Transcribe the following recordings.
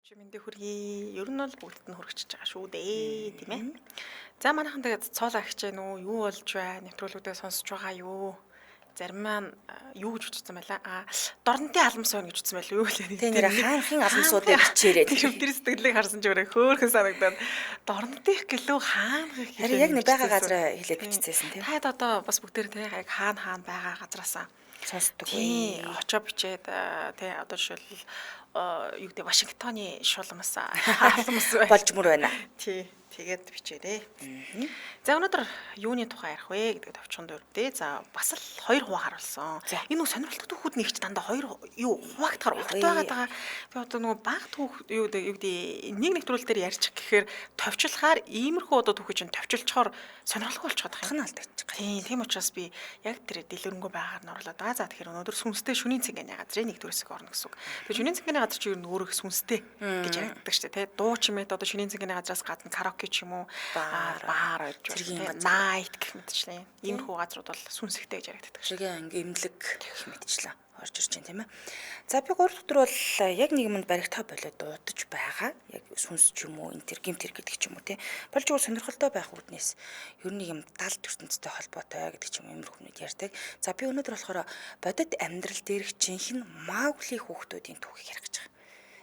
Чимэндээ хүргэе. Ер нь бол бүгдд нь хүрчихэж байгаа шүү дээ, тийм ээ. За манайхан тэгээд цоолоо ахиж гэнэ үү? Юу болж байна? Нэвтрүүлгүүдээ сонсож байгаа юу? Зарим маань юу гэж үтсэн байлаа? Дорнотын алмас байна гэж үтсэн байлаа. Юу вэ? Тэ нэр хаанхын алмсуудыг бичээрээ. Тэр сэтгэлийг харсан ч өөрөө хөөхөн санагдаад дорнотын гэлөө хаанхыг хэлээ. Харин яг нэг байгаа газараа хэлээд биччихсэн тийм. Таад одоо бас бүгдээр тийм яг хаана байгаа газараасаа Сонсдог тий, очоо бичээд тий одоо жишээлбэл юу гэдэг Вашингтоны шуламс хаалмас болж мөр байна. Тий, тэгээд бичээрэй. За өнөөдөр юуны тухай ярих вэ гэдэг товчхон дурдээ. За бас л хоёр хуваа харуулсан. Энэ нэг сонирхолтой түүхүүд нэгч дандаа хоёр юу хуваагдахаар урт байгаад байгаа. Тэгээд одоо нөгөө баг түүх юу гэдэг нэг нэвтрүүл дээр ярьчих гэхээр товчлохаар иймэрхүү одоо түүхийг чинь товчлцохоор сонирхолтой болчиход байгаа юм алдагдчих. Тийм учраас би яг тэр дэлгэрэнгүй байгаар нь орлоо да. За тэгэхээр өнөөдөр сүнстэй шүнийн цэнганы газрын нэг төрөсөг орно гэсэн үг. Тэгээд шүнийн цэнганы газар чи юу нөөрөх сүнстэй гэж яригддаг шүү дээ. Дуу чимээд одоо шүнийн цэнганы газраас гадна караоке ч юм уу баар гэж найт гэх мэтчлээ. Иймэрхүү газрууд бол сүнсэгтэй гэж яригддаг. Шигээ анги эмнэлэг гэх мэтчлээ. Орж ирж байна тийм ээ. За би 3 өдөр бол яг нэг юмд баригдаа болоод дуудаж байгаа. Яг сүнс ч юм уу, энтер гимтэр гэдэг ч юм уу тий. Болж бол сонирхолтой байх үүднээс ер нь юм далд ертөнцтэй холбоотой гэдэг ч юм иймэрхүү хүмүүс ярьдаг. За би өнөөдөр болохоор бодит амьдрал дээрх жинхэнэ Маугли хүүхдүүдийн түүхийг ярих гэж байгаа.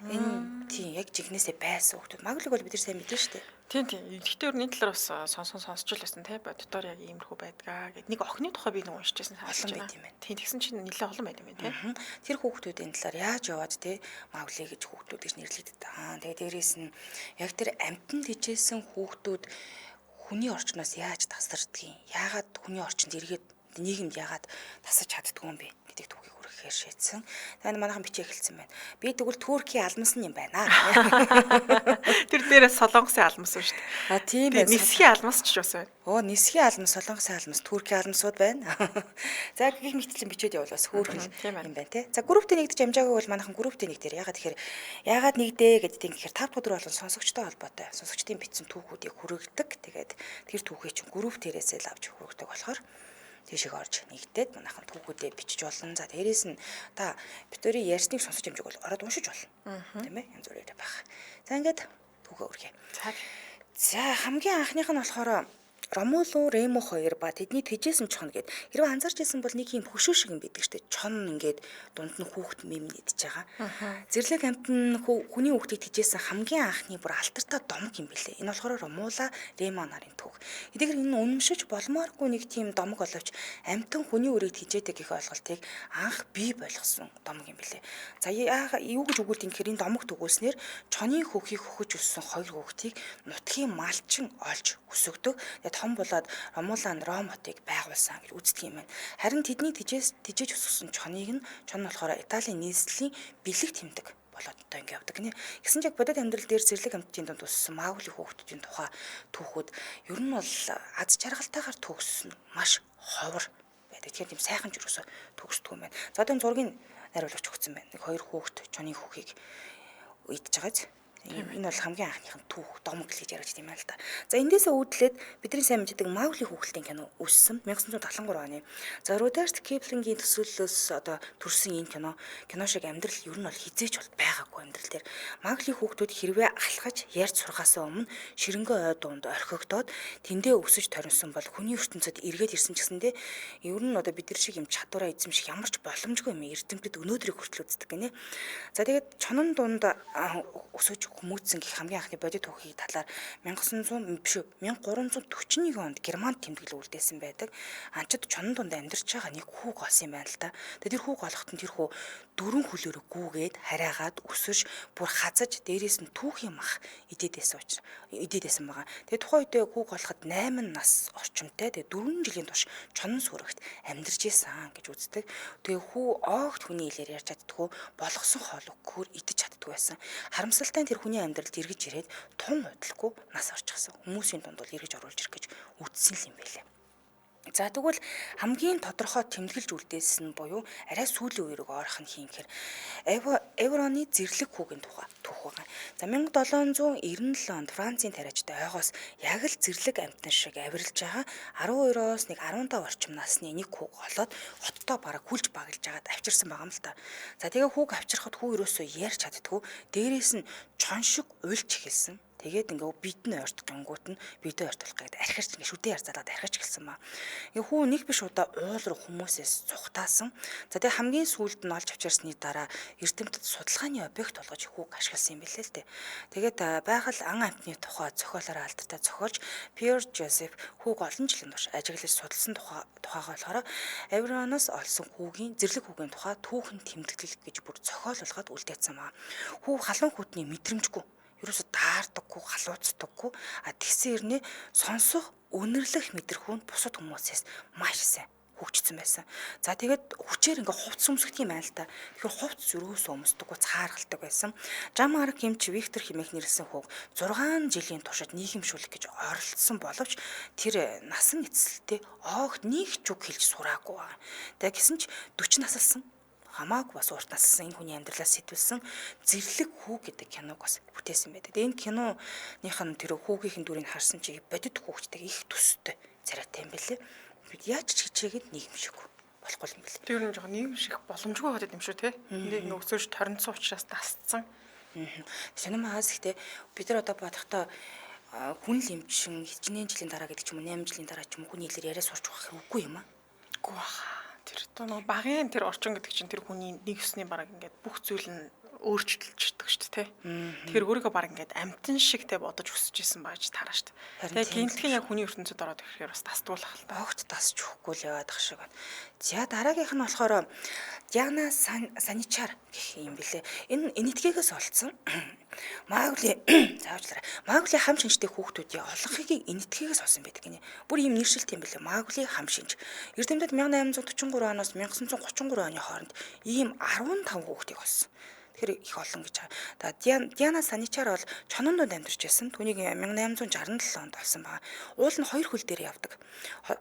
Энэ тийм яг жигнэсээ байсан хүүхдүүд. Мауглиг бол бид нар сайн мэдэн шүү дээ. Тийм. Гэхдээ өөр нэг талаар бас сонсож л байсан тий. Бодитоор яг иймэрхүү байдгаа гэд нэг охины тухай би нэг уншижсэн хаалж байна. Тийм тэгсэн чинь нэлээд олон байд юм байна тий. Тэр хүүхдүүдийн талаар яаж яваад тий Маугли гэж хүүхдүүд гэж нэрлэгддэг. Тэгээ дээрээс нь яг тэр амтнд хичээсэн хүүхдүүд хүний орчноос яаж тасардгийг, яагаад хүний орчинд эргээд нийгэмд яагаад тасаж чаддгүй юм бэ гэдэг түүхийг хүргэхээр шийдсэн. Тэгээд манайхан бичээ эхэлсэн байна. Би тэгвэл Туркийн алмас нь юм байна. Тэр дээрээ Солонгосын алмас шүү дээ. Тийм ээ. Нисхийн алмас ч бас байна. Нисхийн алмас, Солонгосын алмас, Туркийн алмсууд байна. За гих мэтчлэн бичээд явуул бас хөөрхөн юм байна тий. За групптэй нэгдэж амжаагүй бол манайхан групптэй нэгдэр ягаад нэгдээ гэдэг юм гэхээр 5 өдөр болгон сонсогчтой холбоотой. Сонсогчдын бичсэн түүхүүдийг хүргэдэг. Тэгээд тэр түүхийг чинь групп дээрээсээ л авч хүргэдэг болохоор тийшээ орж нэгдээд манайхан түүхүүдээ бичиж болно. За дээрээс нь та битүүрийн ярьсныг сонсож амжиг бол ороод уншиж болно. Тийм ээ? Янз бүрээр байх. За ингээд түүхээ үргэе. За хамгийн анхных нь болохоор Ромулу Ремо 2 ба тэдний тэжээсэн чон гэд. Хэрвээ анзаарч байсан бол нэг юм хөшөө шиг юм байдаг штэ. Чон ингээд дунд нь хүүхэд мэм нэгдэж байгаа. Зэрлэг амтны хүний хүүхдийг тэжээсэн хамгийн анхны бүр алтартай домог юм бэлээ. Энэ болохоор Ромула Ремо нарын түүх. Эдгээр энэ үнэмшиж болмооргүй нэг тийм домог боловч амтан хүний үрийг тэжээдэг гэх ойлголтыг анх бий болгосон домог юм бэлээ. За юу гэж өгүүлдэг гэхээр энэ домогт өгүүлснээр чоны хөхийг хөхөж өссөн хоёр хүүхдийг нутгийн малчин олж өсөгдөг. Том болоод Ромулан Ром хотыг байгуулсан гэж үздэг юм байна. Харин тэдний тэжээж өсгсөн чоныг нь чон болохоор Италийн нийслэлийн бэлэг тэмдэг болоод одоо ингэ явдаг гинэ. Гэсэн чиг бодит амьдрал дээр зэрлэг амтны донд өссөн Маугли хүүхдүүдийн тухай түүхүүд ер нь бол аз жаргалтайгаар төгссөн маш ховор байдаг. Тэгэхээр тийм сайхан ч юусоо төгсдөг юм байна. За одоо зургийг найруулагч өгсөн байна. Нэг хоёр хүүхд чоны хүүхийг идж байгааз. Энэ бол хамгийн анхныхын түүх домог гэж яриад тийм байл та. За эндээсээ үүдлээд бидний сайн мэддэг Маугли хүүхэлтийн кино үссэн 1973 оны. За Руdyard Kipling-ийн төсөөллөөс одоо төрсэн энэ кино шиг амьдрал ер нь бол хизээч бол байгаагүй амьдрал дээр. Маугли хүүхдүүд хэрвээ алхаж ярьж сурахаасаа өмнө ширэнгөө ой дунд орхигдоод тэндээ өсөж торинсон бол хүний ертөнцид эргээд ирсэн ч гэсэндээ ер нь одоо бид нар шиг юм чадвараа эзэмших ямар ч боломжгүй юм эрдэмтэд өнөөдрийг хүртэл үздэг гинэ. За тэгээд чонон дунд өсөж хүмүүцсэн гэх хамгийн анхны бодит түүхийг талаар 1341 онд Германд тэмдэглэл үлдээсэн байдаг. Анчид чонон дунд амьдарч байгаа нэг хүүг олсон юм байна л да. Тэгээд тэр хүүг олоход нь тэр хүү дөрвөн хөлөөрөө гүүгээд хараагаад өсөж бүр хазаж дээрээс нь түүхийн мах идээдсэн байгаа. Тэгээд тухайн үедээ хүүг олоход 8 нас орчимтай. Тэгээд 4 жилийн турш чонон сүрэгт амьдарч исэн гэж үздэг. Тэгээд хүү огт хүний хэлээр ярьж чаддгүй болгосон хоолыг гөр идэж чаддгүй байсан. Харамсалтай тэр хүний амьдралд эргэж ирээд тун удалгүй нас орчихсон. Хүмүүсийн дунд бол эргэж оруулж ирэх гэж үтсэн юм байлээ. За тэгвэл хамгийн тодорхой тэмдэглэж үлдээсэн нь буюу арай сүүлийн үеийг орох нь хин гэхээр Эвроны зэрлэг хүүгийн тухай түүх байгаа. За 1797 онд Францын тариачтай ойгоос яг л зэрлэг амтан шиг авирлж байгаа 12-оос 15 орчим насны нэг хүүг олоод хоттоо бараг хүлж баглж агаад авчирсан байгаа юм л та. За тэгээ хүүг авчирхад хүү ерөөсөө ярьж чаддгүй. Дээрээс нь чон шиг уйлж эхэлсэн. Тэгээд ингээ бид нь ойртох гингүүт нь бидээ ойртуулах гэдэг архирч ингээ шүдэн ярзалаад архирч эхэлсэн ба. Ингээ хүү нэг биш удаа уул руу хүмүүсээс цухтаасан. За тэгээд хамгийн сүүлд нь олж авчирсны дараа эрдэмтэд судалгааны объект болгож хүүг ашигласан юм билээ л дээ. Тэгээд байгаль ан амтны тухай зохиолоор алдартай зохиолч Pierre Joseph хүүг олон жилийн турш ажиглаж судалсан тухайгаа болохоор Авроноос олсон хүүгийн зэрлэг хүүгийн тухай түүхэн тэмдэглэл гэж бүр зохиол болгоод үлдээсэн ба. Хүү халуун хүтний мэдрэмжгүй ерөөсө таардаггүй, халууцдаггүй. Тэгсэн хэрнээ сонсох, үнэрлэх мэдрэхүүнд бусад хүмүүсээс маш сайн хөгжсөн байсан. За тэгээд хүчээр ингээ хувцс өмсгдөг юм байна л та. Тэгэхээр хувцс ерөөсөө өмсдөггүй, цааргалдаг байсан. Жамар Кимч Виктор хэмээх нэрлсэн хүүг 6 жилийн туршид нийгэмшүүлэх гэж оролдсон боловч тэр насан эцэлтэй оогт нэг ч үг хэлж сураагүй байгаа. Тэгээд гисэн ч 40 насалсан хамаагүй бас урт нассан энэ хүний амьдралаас сэтвэлсэн Зэрлэг хүү гэдэг киног бас бүтээсэн байдаг. Энэ киноных нь тэр хүүгийнхэн дүрийг харсан чи бодит хүүхдтэй их төстэй царайтай юм бэлээ. Бид яаж ч хичээгээд нийгэмшиггүй болохгүй юм бэлээ. Тэр нь жоохон нийгэмших боломжгүй байгаад юм шүү те. Энийг нөөцөж торнцсон учраас тасцсан. Шинэмаас ихтэй бид нар одоо бодохдоо хүн лэмжин хичнээн жилийн дараа гэдэг ч юм уу 8 жилийн дараа ч юм уу хүний хэлээр яриа сурч байгаа хэрэггүй юм аа. Үгүй баха. Тэр одоо багын тэр орчин гэдэг чинь тэр хүний нэг ёсны бараг ингээд бүх зүйл нь өөрчлөлтчдөг шүү дээ. Тэгэхээр өөрийгөө бараг ингээд амтэн шиг те бодож өсөж исэн байж тараа шүү дээ. Тэгээ гинтхэн яг хүний ертөнцид ороод ирэхээр бас тасдуулах л та. Огт тасч өгөхгүй л яваад ах шиг байна. За дараагийнх нь болохоор Диана Саничар гэх юм бэлээ. Энэ энэтхэгээс олцсон. Маугли заавчлаарай. Маугли хам шинжтэй хүүхдүүдийн олонхыг энэтхэгээс олсон байдаг гинэ. Бүр ийм нэршилт юм бэлээ. Маугли хам шинж. Эрдэмтэд 1843 оноос 1933 оны хооронд ийм 15 хүүхдийг олсон. Тэгэхээр их олон гэж байгаа. Диана Саничар бол чонон донд амьдарч байсан. Түүнийг 1867 онд олсон байгаа. Уул нь 2 хөл дээр явдаг.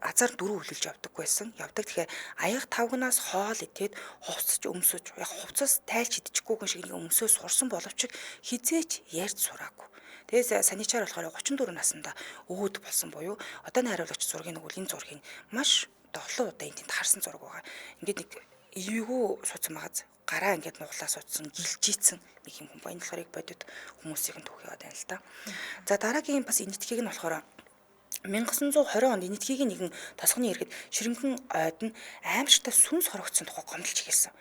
Азар 4 хөлөж явдаг байсан. Тэгэхээр аяга тавгнаас хоол идээд хувцсаж өмсөж, яг хувцас тайлч идчихгүйгэн шиг нэг өмсөө сурсан боловч хизээч ярьж сураагүй. Тэгээс Саничар болохоор 34 наснда өвөд болсон буюу одооны хариулагч зургийн нэг үлийн зургийг маш долоо удаа энд харсан зураг байгаа. Ингээд нэг эвгүй суудсан магаз гараа ингээд нуглаа суудсан гэлжийцэн нэг юм хүн байна. Тэгэхээр бодит хүмүүсийг нь түүхийгээд байна л да. За дараагийн бас энэтхгийг нь болохоор 1920 онд энэтхгийг нэгэн тосгоны иргэд ширэнгэн ойд нь аимшигтай сүнс хорогдсон тухай гомдолж эхэлсэн.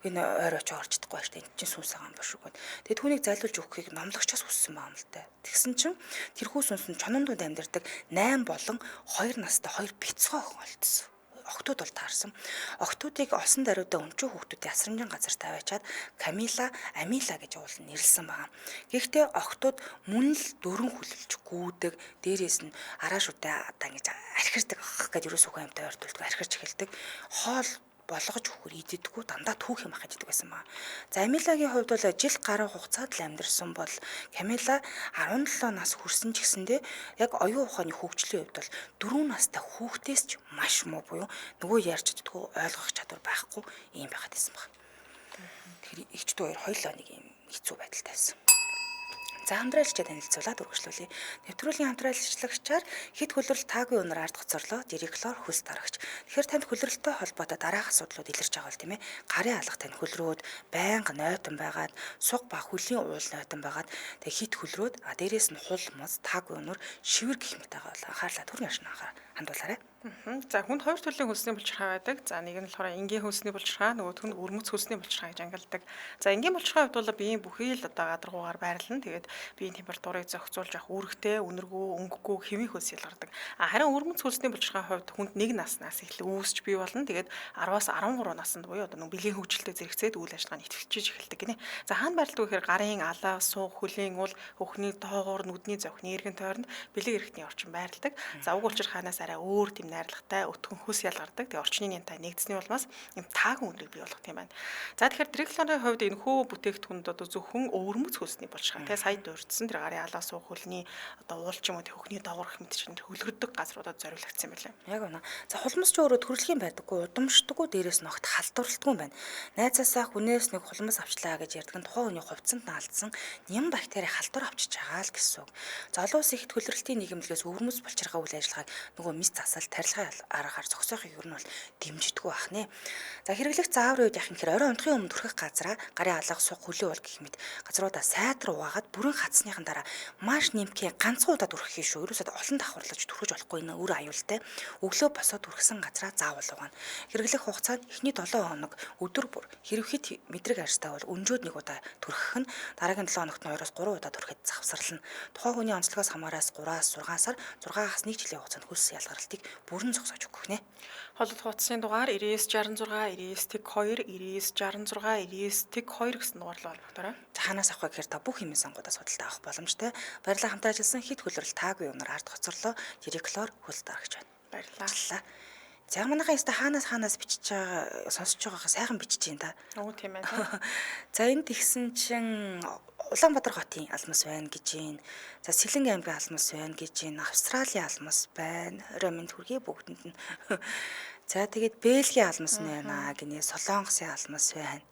Энэ ойр очиж орж чадахгүй байж тань чинь сүнс байгаа юм ба шүү гэнэ. Тэгээд түүнийг зайлуулж өгөхийг номлогчоос хүссэн байгаа юм л та. Тэгсэн чинь тэрхүү сүнс нь чонон донд амьдардаг 8 болон 2 настай 2 бяцхан охин олдсон. Охтууд бол таарсан. Охтуудыг олсон даруйдаа өнчөө хүүхдүүдийн асрамжийн газар тавиачаад Камила, Амила гэж уулан нэрлсэн байгаа. Гэхдээ охтууд мөн л дөрөн хүлэлж гүйдэг, дээрээс нь араашуудаа одоо ингэж архирдаг гэж ерөөсөө хүн амтай ойртуулдаг, архирч эхэлдэг. Хоол болгож өгөхөр идэгдэггүй дандаа түүх юм ахиж идэг байсан маа. За Амилагийн хувьд бол жил гаруй хугацаад л амьдарсан бол Камила 17 нас хүрсэн ч гэсэндээ яг оюун ухааны хөгжлийн хувьд бол 4 настай хүүхдээс ч маш муу буюу нөгөө ярьж чаддгүй ойлгох чадвар байхгүй юм байхад байсан баг. Тэгэхээр эгчдүү хоёр хоёулаа нэг юм хэцүү байдалтай байсан. За хамтрайлчаа танилцуулаад үргэлжлүүлье. Нэвтрүүлгийн хамтрайлчлагчаар хэд хөлрөл таагүй өнөр ард гоцорлоо директорлор хөлс дарагч. Тэгэхээр танд хөлрөлтөй холбоотой дараах асуудлууд илэрч байгаа бол тийм ээ. Гарын алга тань хөлрөөд байнга нойтон байгаад суг ба хөлийн уул нойтон байгаад тэг хит хөлрөөд дээрээс нь хул мус таагүй өнөр шивэр гэх мэт байгаа бол анхаарлаа түрний ашиг хандуулаарай. За хүнд хоёр төрлийн хөлсний булчирхай байдаг. За нэг нь болохоор энгийн хөлсний булчирхай, нөгөөх нь өрмөц хөлсний булчирхай гэж ангилдаг. За энгийн булчирхай хувьд бол биеийн бүхий л одоо гадаргуугаар байрлана. Тэгээд биеийн температурыг зохицуулж авах үүрэгтэй, үнэргүй, өнгөгүй хэвийн хөлс ялгардаг. Харин өрмөц хөлсний булчирхай хувьд хүнд нэг наснаас эхлээ үүсч бий болно. Тэгээд 10-аас 13 наснд буюу одоо бэлгийн хөгжилтэй зэрэгцээд үйл ажиллагааны идэвхжиж эхэлдэг гинэ. За хаана байрладаг вэ гэхээр гарын алаа, сууг, хөлийн уул, хөхний доогуур, нүдний зовхны эргэн тойронд бэлэг эрхтний орчин байрладаг. За уг булчирхайнаас арай өөр тийм найрлагатай өтгөн хөлс ялгардаг. Тэгээ орчны нянтай нэгдсэний улмаас юм таагүй үнэрийг бий болгох юм байна. За тэгэхээр директорийн хувьд энэ хөө бүтээгдэхүүнд одоо зөвхөн өвөрмөц хөлсний булчирхай. Тэгээ сая дурдсан тэр гарын алаа суух хөлний одоо уул ч юм уу хөхний доогуур гэх мэт чинь хөлгөрдөг газруудад зориулагдсан юм байна. Яг үнэ. За хулмас ч өөрөө төрөлхийн байдаггүй, удамшдаггүй, дээрээс нь огт халдварлагдгүй юм байна. Найзаасаа хүнээс нэг хулмас авчлаа гэж ярьдаг нь тухайн хүний хувцсанд наалдсан ням бактери халдвар авчиж байгаа л гэсэн үг. За олон улсын ихт хөлрөлтийн нийгэмлэгээс өвөрмөц булчирхай үйл ажиллагааг нөгөө мис засал харилцагын аргаар зогсоохыг ер нь бол дэмждэггүй бахнэ. За хэрэглэх зааврын үед яах юм хэрэг орой унтахын өмнө түрхэх газараа гарын алга сух хөлөө бол гэх мэт газруудаа сайтар угаагаад бүрэн хатсныхан дараа маш нэмхээ ганцхан удаа түрхэх шүү. Ерөөсөд олон давхарлаж түрхэж болохгүй энэ үр аюултай. Өглөө босоод түрхсэн газараа заавал угаана. Хэрэглэх хугацаанд эхний 7 хоног өдөр бүр хэрвхэд мэдрэг арьстай бол өнжөөд нэг удаа түрхэх нь дараагийн 7 хоногт нь 2-3 удаа түрхэхэд завсарлана. Тухайн хүний онцлогоос хамаараас 3-6 сар 6-аас 1 жилийн хугацаанд хөлс ялгарлтыг бүрэн зогсоож өгөх нэ. Холбот хуудасны дугаар 9966 99-2 9966 99-2 гэсэн дугаар л байна дөрөө. Хаанаас авах вэ гэхээр та бүх хэмээн сонгуудаа судалтай авах боломжтой. Баярлалаа хамтаа ажилласан хэд хөлрөл таагүй юмнаар ард хоцорлоо. Директороор хөлс дарагч байна. Баярлалаа. За манайхаа яста хаанаас бичиж байгаа сонсож байгаагаа сайхан бичиж юм да. Өө тийм ээ. За энд тэгсэн чинь Улаанбаатар хотын алмас байна гэж байна. За Сэлэнг аймгийн алмас байна гэж байна. Австралийн алмас байна. Орой минь хүргэе бүгдэнд нь. За тэгээд Бельгийн алмас нь байна гинэ. Солонгосын алмас байна.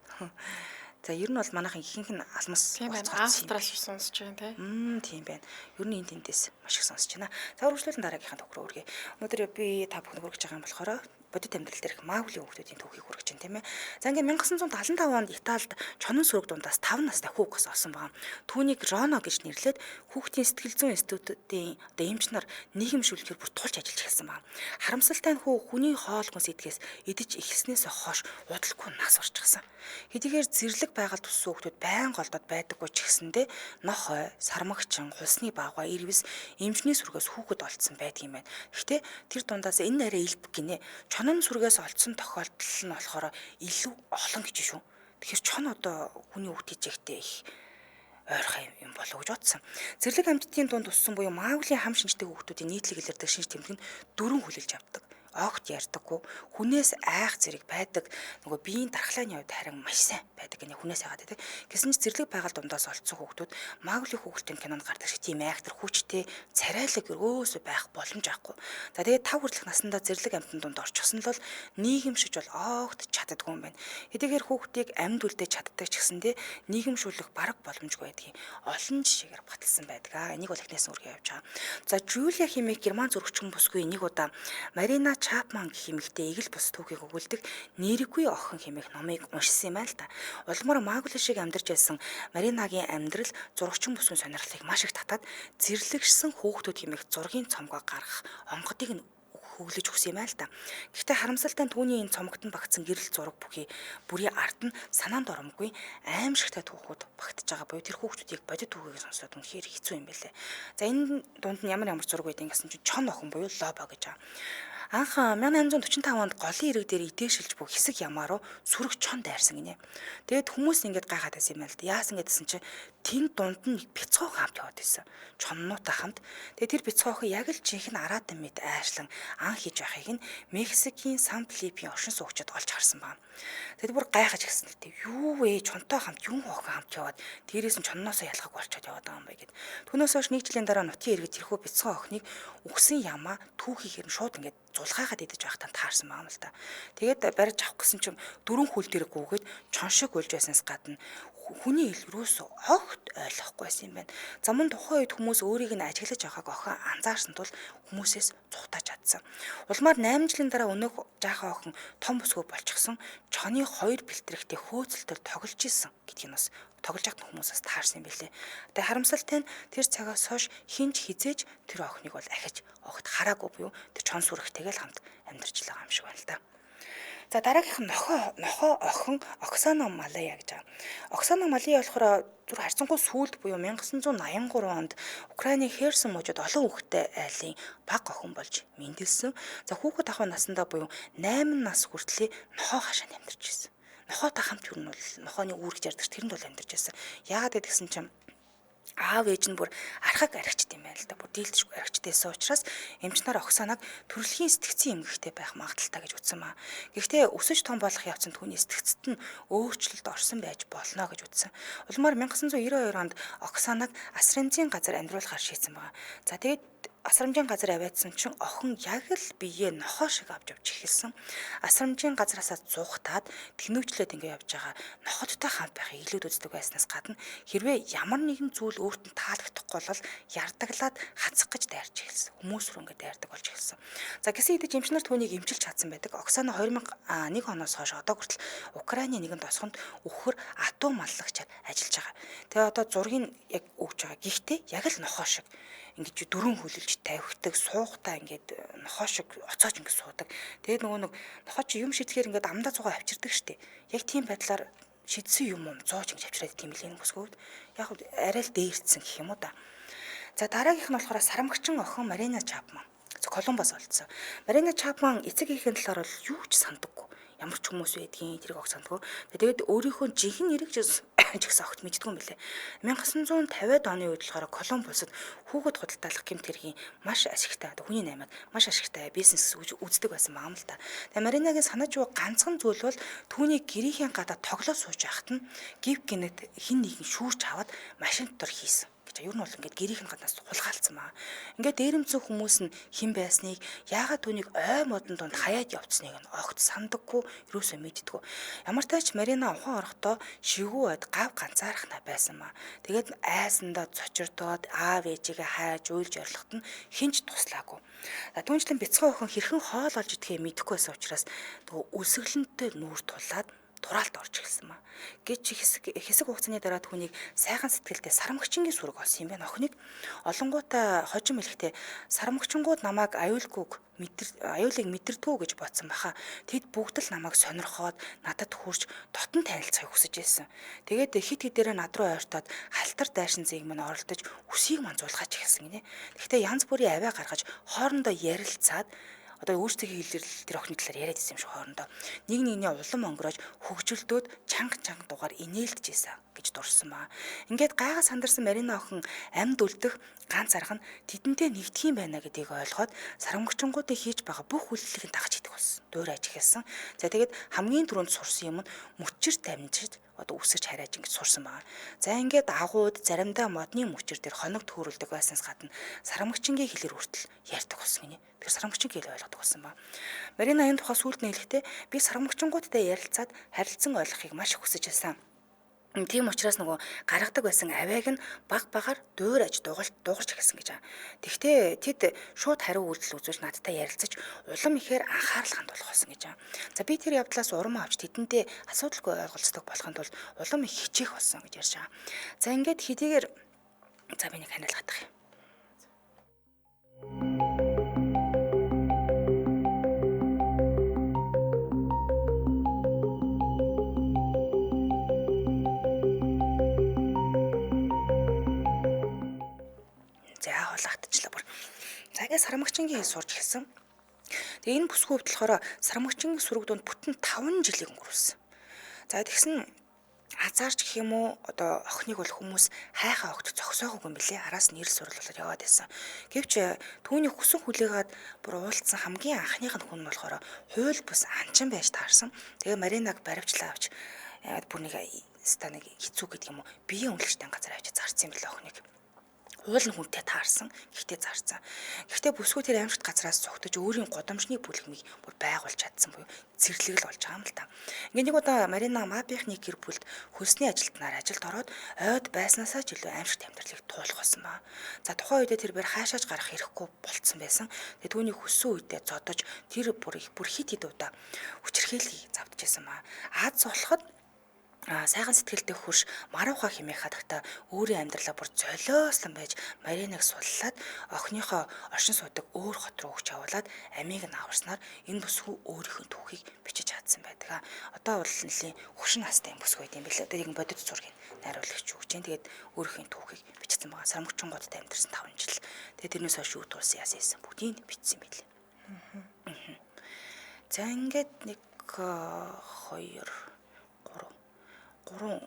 За ер нь бол манайхан ихэнх нь алмас тийм байна. Австрал шиг сонсож байна те. Тийм байна. Ер нь энэ тэндээс маш их сонсож байна. За үргэлжлүүлэн дараагийнхаа төгрөө үргэе. Өнөөдөр би та бүхэнд хүргэж байгаа юм болохоор бодит амьдрал дээрх Мауглийн хүүхдүүдийн түүхийг хүргэж байна тийм ээ. За ингээм 1975 онд Италид чонон сүрэг дундаас 5 настай хүүгээс олсон байгаа. Түүнийг Роно гэж нэрлээд хүүхдийн сэтгэл зүйн институтын эмч нар нийгэмшүүлэхээр бүр тулж ажиллаж эхэлсэн байна. Харамсалтай нь хүний хоол хүнс идгээс идэж эхэлснээс хойш удалгүй нас орчихсан. Хэдийгээр зэрлэг байгаль туссан хүүхдүүд байн голдод байдаггүй ч гэсэндээ нохой, сармагчин, хусны баавга, ирвэс эмчний сүргээс хүүхэд олдсон байдгийм байна. Гэхдээ тэр дундаас энэ арай илбэг гинэ. Чонон сүргээс олдсон тохиолдол нь болохоор илүү олон гэж шүү. Тэгэхээр чон одоо хүний хүүхд хийжэхтэй их ойрхон юм болов гэж бодсон. Зэрлэг амьтдын дунд уссан буюу Мауглийн хам шинжтэй хүүхдүүдийн нийтлэг илэрдэг шинж тэмдэг нь 4 хүлээлж авдаг. Огт ярьдаггүй, хүнээс айх зэрэг байдаг, нөгөө биеийн дархлааны хувьд харин маш сайн байдаг гэнэ хүнээс айгаад байдаг. Гэсэн чинь зэрлэг байгаль дундаас олдсон хүүхдүүд Мауглийн хүүхдийн кинонд гардаг шиг тийм айхтар хүчтэй, царайлаг өрөөсөө байх боломж авахгүй. За тэгээд 5 хүртэлх наснда зэрлэг амьтан дунд орчихсон л бол нийгэмшиж бол огт чаддаггүй юм байна. Хэдийгээр хүүхдийг амьд үлдээж чаддаг ч гэсэндээ нийгэмшүүлэх бараг боломжгүй байдгийг олон жишээгээр баталсан байдаг. Энийг бол эхнээс нь үргэлж явж байгаа. За Жулия хэмээх герман зурагч хүн бүсгүй нэг удаа Марина Чапман гэх эмэгтэй эгэл бус түүхийг өгүүлдэг нэргүй охин хэмээх номыг уншсан юм байна л та. Улмаар Маугли шиг амьдарч байсан Маринагийн амьдрал зурагчин бүсгүй сонирхлыг маш их татаад зэрлэгшсэн хүүхдүүд хэмээх зургийн цомгоо гаргах онгодыг нь хөглөж өгсөн юм байна л та. Гэхдээ харамсалтай нь түүний энэ цомогт нь багтсан гэрэл зураг бүрийн ард нь санаанд оромгүй аимшигтай түүхүүд багтж байгаа буюу тэр хүүхдүүдийг бодит түүхийг сонсоод үнэхээр хэцүү юм байлээ. За энэ дунд нь ямар зураг байдгийг гэсэн чинь чон охин буюу Лобо гэж байгаа. Анх 1845 онд голын ирэг дээр идээшилж буй хэсэг ямаа руу сүрэг чон дайрсан гинэ. Тэгэд хүмүүс ингээд гайхаад байсан юм байна л да. Яасан гэдсэн чинь тэнд дунд нь бяцхан хамт яваад байсан. Чоннуутай хамт. Тэгээд тэр бяцхан яг л жинхэнэ араатан мэд айшлан ан хийж байхыг нь Мексикийн Сан Филиппийн оршин суугчид олж харсан байна. Тэгэд бүр гайхаж гисэн л дээ. Юу вэ? Чонтой хамт юм охин хамт яваад тэрээс нь чонноосоо ялгаагүй болчиход яваад байгаа юм байна гэд. Түүнээс хойш 1 жилийн дараа нутгийн иргэд тэрхүү бяцхан охиныг үхсэн ямаа түүхийхэр нь шууд ингээд зулгаагаад идэж байхдаа таарсан байна л та. Тэгээд барьж авах гэсэн чинь 4 хүл дээр гүгээд чон шиг үлж байснаас гадна хүний илрүүс огт ойлгохгүй байсан юм байна. Замун тухайн үед хүмүүс өөрийг нь ажиглаж байгааг охин анзаарсан тул хүмүүсээс цухтаж чадсан. Улмаар 8 жилийн дараа өнөөх жаахан охин том бүсгүй болчихсон чоны 2 бэлтгэрхтэй хөөцөлтөд тоглож исэн гэдгийг нь бас тоглож ахт хүмүүсээс таарсан юм билээ. Тэгээ харамсалтай нь тэр цагаас хойш хинч хизээж тэр охиныг бол ахиж огт хараагүй буюу тэр чон сүрэгтэйгээ л хамт амьдарч байгаа юм шиг байна л да. За дараагийнх нь нохоо охин Оксана Малая гэж байгаа. Оксана Малая болохоор зүр харьцангуй сүүлд буюу 1983 онд Украины Херсон мужид олон хүүхэдтэй айлын баг охин болж мэндэлсэн. За хүүхэд ахуй насндаа буюу 8 нас хүртлээр нохоо хашаанд амьдарч ирсэн. Нохоотой хамт юу нь бол нохооны үүрэг ярьдаг тэрэнд бол амьдарч байсан. Яагаад гэдгсэн чинь аав ээж нь бүр архаг архичд юм байна л да. Бүр дийлдэж архичдээсэн учраас эмч нар Оксанаг төрөлхийн сэтгцэн эмгэгтэй байх магадaltaй гэж үзсэн маа. Гэхдээ өсөж том болох явцанд түүний сэтгцэд нь өөрчлөлт орсон байж болно гэж үзсэн. Улмаар 1992 онд Оксанаг Асренцийн газар амьдруулахар шийдсэн байгаа. За тэгээд асрамжийн газар аваадсан чинь охин яг л биеэ нохоо шиг авч явж эхэлсэн. Асрамжийн газараасаа зуухтаад тэнүүжлээд ингэ явж байгаа нохоттой хамт байхыг илүүд үздэг байснаас гадна хэрвээ ямар нэгэн зүйл өөрт нь таалагдахгүй бол ярдаглаад хацах гэж дайрч эхэлсэн. Хүмүүс рүү ингэ дайрдаг болж эхэлсэн. За гэсэн хэдий эмчнэр түүнийг эмчилж чадсан байдаг. Оксана 2001 оноос хойш одоо хүртэл Украины нэгэн тосгонд өгөхөр атуу маллагчаар ажиллаж байгаа. Тэгээ одоо зургийг яг өгж байгаа. Гэхдээ яг л нохоо шиг ингэж дөрөв хүлэлж тавигдаг, суухтаа ингээд нохоо шиг оцоож ингээд суудаг. Тэгээд нөгөө нэг нохоо чи юм шидэхээр ингээд амдаа цугаа авчирдаг штеп. Яг тийм байдлаар шидсэн юм зоож ингэж авчираад тийм л энэ бүсгүүд. Яг арай л дээрцсэн гэх юм уу да. За дараагийнх нь болохоор сарамгчин охин Марина Чапман. Колумбас олдсон. Марина Чапман эцэг эхийн талаар бол юу ч сандаггүй. Ямар ч хүмүүс байдгийн тэрийг огт сандаггүй. Тэгээд өөрийнхөө жинхэнэ нэрийг ч гэсэн огт мэддгүй юм билээ. 1950-ад оны үед болохоор Колумбусад хүүхэд худалдаалах гэмт хэргийн маш ашигтай, хүний наймаад маш ашигтай бизнес үздэг байсан юм л да. Тэгээд Маринагийн санаж буй ганцхан зүйл бол түүний гэрийн гадаа тоглоо сууж байхад нь гів гинэт хин нэгэн шүүрч аваад машин дотор хийсэн. Ер нь бол ингээд гэрийн гаднаас хулгаалцсан маа. Ингээд дээрэмцэн хүмүүс нь хэн байсныг, яагаад түүнийг ой модон донд хаяад явцсныг нь огт сандаггүй, юусоо мэддэггүй. Ямар тач Марина ухаан орохдоо шигүү бод гав ганцаархна байсан маа. Тэгээд айсандаа цочирдоод аав ээжигээ хайж уйлж орлоход нь хинч туслаагүй. Түүнчлэн бяцхан охин хэрхэн хоол олж идэхээ мэдэхгүй байсан учраас үсгэлэнтэй нүүр тулаад тураалт орж эхэлсэн маа. Гэвч хэсэг хугацааны дараа түүнийг сайхан сэтгэлдээ сарамгчингийн сүрэг олсон юм байна охиныг. Олонгуудаа хожим хэлэхдээ сарамгчингууд намайг аюулыг мэдэрдгүү гэж бодсон баха. Тэд бүгд л намайг сонирхоод надад хурж дотн танилцахыг хүсэж байсан. Тэгээд хит хидээрээ над руу ойртоод халтар дайшин зээг минь оролдож үсийг манзуулгаач эхэлсэн гинэ. Гэхдээ янз бүрийн авиа гаргаж хоорондоо ярилцаад одоо өөрсдийнхээ хэлээр тэр охины талаар яриад ирсэн юм шиг хоорондоо нэг нэгний улам онгорож хөгжилдөөд чанга дугаар инээлдэж ийсэн гэж дурсан маа. Ингээд гайхаа сандарсан Марина охин амьд үлдэх ганц арга нь тэдэнтэй нэгдэх юм байна гэдгийг ойлгоод сарамгчингуудыг хийж байгаа бүх үйлдэлийг дагаж идэх болсон. Дуурайж эхэлсэн. За тэгээд хамгийн түрүүнд сурсан юм нь мөчр тамжиж одоо үсгэж харайж ингэж сурсан байгаа. За ингээд агууд заримдаа модны мөчр дээр хоног төөрүүлдэг байснаас гадна сарамгчингийн хэлээр хүртэл ярьдаг болсон гинэ. Тэр сарамгчин хэл ойлгодог болсон ба. Марина энэ тухай сүлд нэлэхдээ би сарамгчингуудтай ярилцаад харилцан ойлгохыг маш их хүсэж байсан. Тийм учраас нөгөө гаргадаг байсан авиаг нь багаар дуурайж дуурч эхэлсэн гэж байгаа. Тэгвэл тэд шууд хариу үйлдэл үзүүлж надтай ярилцаж улам ихээр анхаарал хандуулах болсон гэж байгаа. За би тэр явдлаас урам авч тэдэнтэй асуудалгүй ойлголцдог болохын тулд улам их хичээх болсон гэж ярьж байгаа. За ингээд хэдийгээр за би нэг ханиалгах юм. Цагаас сарамгчингийн сурж эхэлсэн. Тэгээ энэ бүсгүй болохоор сарамгчингийн сүрэг донд бүтэн 5 жилийг өнгөрүүлсэн. За тэгсэн азаарч гэх юм уу одоо охиныг бол хүмүүс хайхаа огт зогсоогүй юм билээ. Араас нь ирэл сурал болоод яваад байсан. Гэвч түүний хүсэн хүлээгээд бүр уулзсан хамгийн анхных нь хүн нь болохоор хууль бус анчин байж таарсан. Тэгээ Маринаг баривчлаа авч бүр нэг станыг хэцүү гэдэг юм уу биеийн үнэлжтэй газар авчиж зарцсан юм билээ охиныг. Уул нь хүнтэй таарсан. Гэхдээ зарцсан. Гэхдээ бүсгүй тэр аимшигт газраас цогтож өөрийн годамжны бүлгмийг бүр байгуулж чадсан буюу цэрлэгэл болж байгаа юм л та. Ингээ нэг удаа Марина Мапихны гэр бүлд хөлсний ажилтнаар ажилд ороод ойд байснаасаа ч илүү аимшигт амьдралыг туулах болсон ба. За тухайн үедээ тэр бэр хаашааж гарах хэрэггүй болцсон байсан. Тэгээ түүний хөссөн үедээ зодож тэр бүр хит хит удаа хүчрхийлгийг завдчихсан ба. Аз болоход сайхан сэтгэлтэй хурш марууха хэмээх хадагта өөрийн амьдралаа бүр золиослон байж Мариныг суллаад охиныхоо оршин суудаг өөр хот руу өгч явуулаад амийг нь аварснаар энэ бүсгүй өөрийнхөө түүхийг бичиж чадсан байдаг. Одоо бол нэлийн хөшин настай юм бүсгүй юм билээ. Одоо нэг бодит зургийг найруулагч өгч जैन. Тэгээд өөрийнхөө түүхийг бичсэн байгаа. Сарамгчингуудтай амьдэрсэн 5 жил. Тэгээд тэрнээс хойш юу тулсан яасан бүгдийг бичсэн билээ. За ингээд 1 2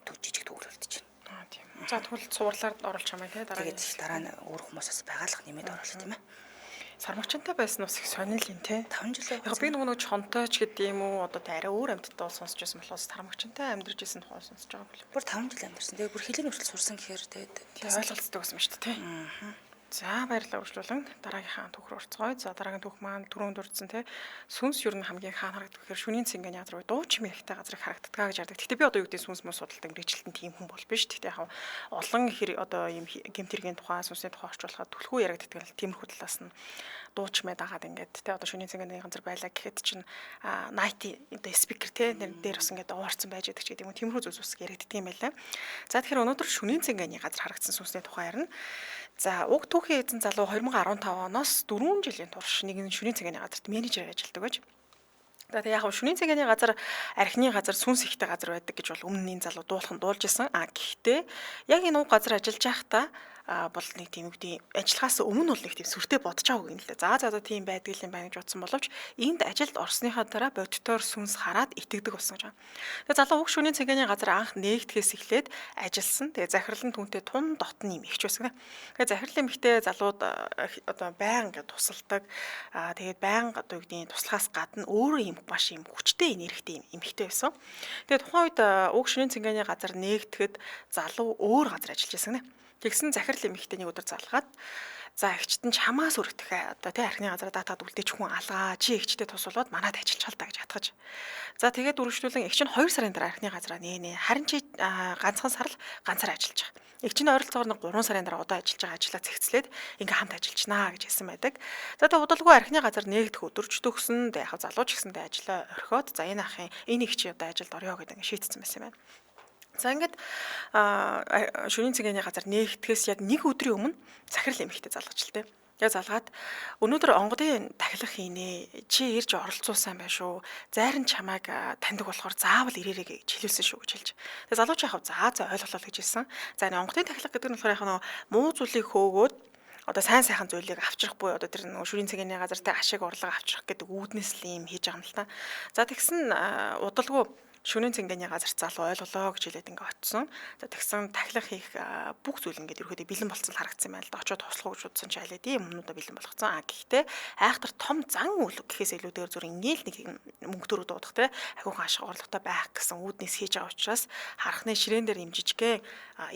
3 жижиг төгөлөлдөж байна. Тийм. За тэгвэл цувралаар оруулж хамаа тий дараа. Тэгээд дараа нь өөр хүмүүсээс байгалах нэмээд оруулах тийм ээ. Сармагчантай байсан бас их сонирл юм тий. 5 жил. Яг би нөгөө чонтой ч гэдэг юм уу одоо арай өөр амьтдаа бол сонсч байсан болохоос сармагчантай амьдарч байсан тухай сонсож байгаа бол. Бүр 5 жил амьдарсан. Тэгээд бүр хэлний өрсөл сурсан гэхээр тэгээд ойлголцдог байсан шүү дээ тий. За баярлалаа үргэлжлүүлэн дараагийнхаа түүх рүү орцгоё. За дараагийн түүх маань түрүүнд дурдсан те сүнс ер нь хамгийн хаана харагддаг гэхээр шөнийн цэнгэн газар дуу чимээ ихтэй газрыг харагддаг гэж ярьдаг. Гэхдээ би одоо юу гэдэг сүнс мөн судалдаг мэрэгчлэлтэн тийм хүн бол биш. Гэхдээ яг олон одоо ийм гэмтэргийн тухай сүнсний тухай орчуулахад түлхүү яригддаг л тиймэрхүү талаас нь дуу чимээ дагаад ингээд те одоо шөнийн цэнгэний газар байлаа гэхэд чинь найти одоо спикер те дээр бас ингээд уурсан байж байдаг ч гэдэг юм. Тиймэрхүү зүйлс бас яригддаг юм байлаа. За тэгэхээр өнөөдөр шөнийн цэнгэний газар харагдсан сүнсний тухай ярина. За уг түүхийн эзэн залуу 2015 оноос 4 жилийн турш нэгэн шөнийн цэнгэний газарт менежерээр ажилладаг байж. За тэг яг шөнийн цэнгэний газар архины газар сүнс ихтэй газар байдаг гэж бол өмнө нь залуу дуулахын дуулж исэн. Гэхдээ яг энэ уг газар ажиллаж байхдаа бол нэг тийм үгдийн ажиллахаас өмнө бол нэг тийм сүртэй бодож байгаагүй юм л дээ. За тийм байдаг юм байна гэж бодсон боловч энд ажилд орсныхаа дараа бодитоор сүнс хараад итгэдэг болсон гэж байна. Тэгээ залуу уг шөнийн цэнгэний газар анх нээгдэхээс эхлээд ажилласан. Тэгээ захирлан түнтэй тун дотн юм ихч байсан. Тэгээ захирал эмэгтэй залууд одоо байнга тусалдаг. Тэгээд байнга одоо үгдийн туслахаас гадна өөрөө юм маш юм хүчтэй энергитэй юм эмэгтэй байсан. Тэгээ тухайн үед уг шөнийн цэнгэний газар нээгдэхэд залуу өөр газар ажиллаж байсан гэнэ. Тэгсэн захирал эмэгтэй нэг өдөр залгаад за эгчтэн ч хамаас өргөдөх одоо тий архины газараа датаад үлдээч хүн алгаа чи эгчтэй тусуулаад манад ажиллачаал та гэж хатгаж. За тэгээд үргэлжлүүлэн эгч нь 2 сарын дараа архины газараа нэ харин чи ганцхан сар л ганцаар ажиллаж байгаа. Эгч нь ойролцоогоор 3 сарын дараа одоо ажиллаж байгаа ажлаа цэгцлээд ингээ хамт ажиллачнаа гэж хэлсэн байдаг. За тэгээд удалгүй архины газар нээгдэх өдөрч төгсөнд яг залууч гэсэндээ ажлаа орхиод за энэ ахын энэ эгч одоо ажилд орё гэдэг ингээ шийдсэн байсан юм байна. За ингээд шөнийн цэнгэний газар нээгдэхээс яг нэг өдрийн өмнө захирал эмэгтэй залгачлаа. Тэгээ залгаад өнөөдөр онгодын тахилах хийнэ. Чи ирж оролцуулсан байх шүү. Зайран чамайг таньдаг болохоор заавал ирээрэй гэж хэлүүлсэн шүү гэж хэлж. Тэгээ залууч яхав за ойлголоо гэж хэлсэн. За энэ онгодын тахилах гэдэг нь болохоор яг муу зүйлийг хөөгөөд одоо сайн сайхан зүйлийг авчрах буюу одоо тэр шөнийн цэнгэний газартай ашиг орлого авчрах гэдэг үүднээс л юм хийж байгаа юм л та. За тэгсэн удалгүй шөнийн цэнгэний газарт залуу ойлголоо гэж хэлээд ингээ очсон. За тэгсэн тахилах хийх бүх зүйл ингээд ерөөдөө бэлэн болцсон харагдсан байна л да. Очоод туслах гэж бодсон ч айлаа тийм өмнөдөө бэлэн болгоцсон. Гэхдээ айхтар том зан үйл гэхээс илүүтэйгээр зүр ингээл нэг мөнгө төрөд дуудах те ахиухан ашиг орлоготой байх гэсэн үүднээс хийж байгаа учраас харахны ширээн дээр имжижгэ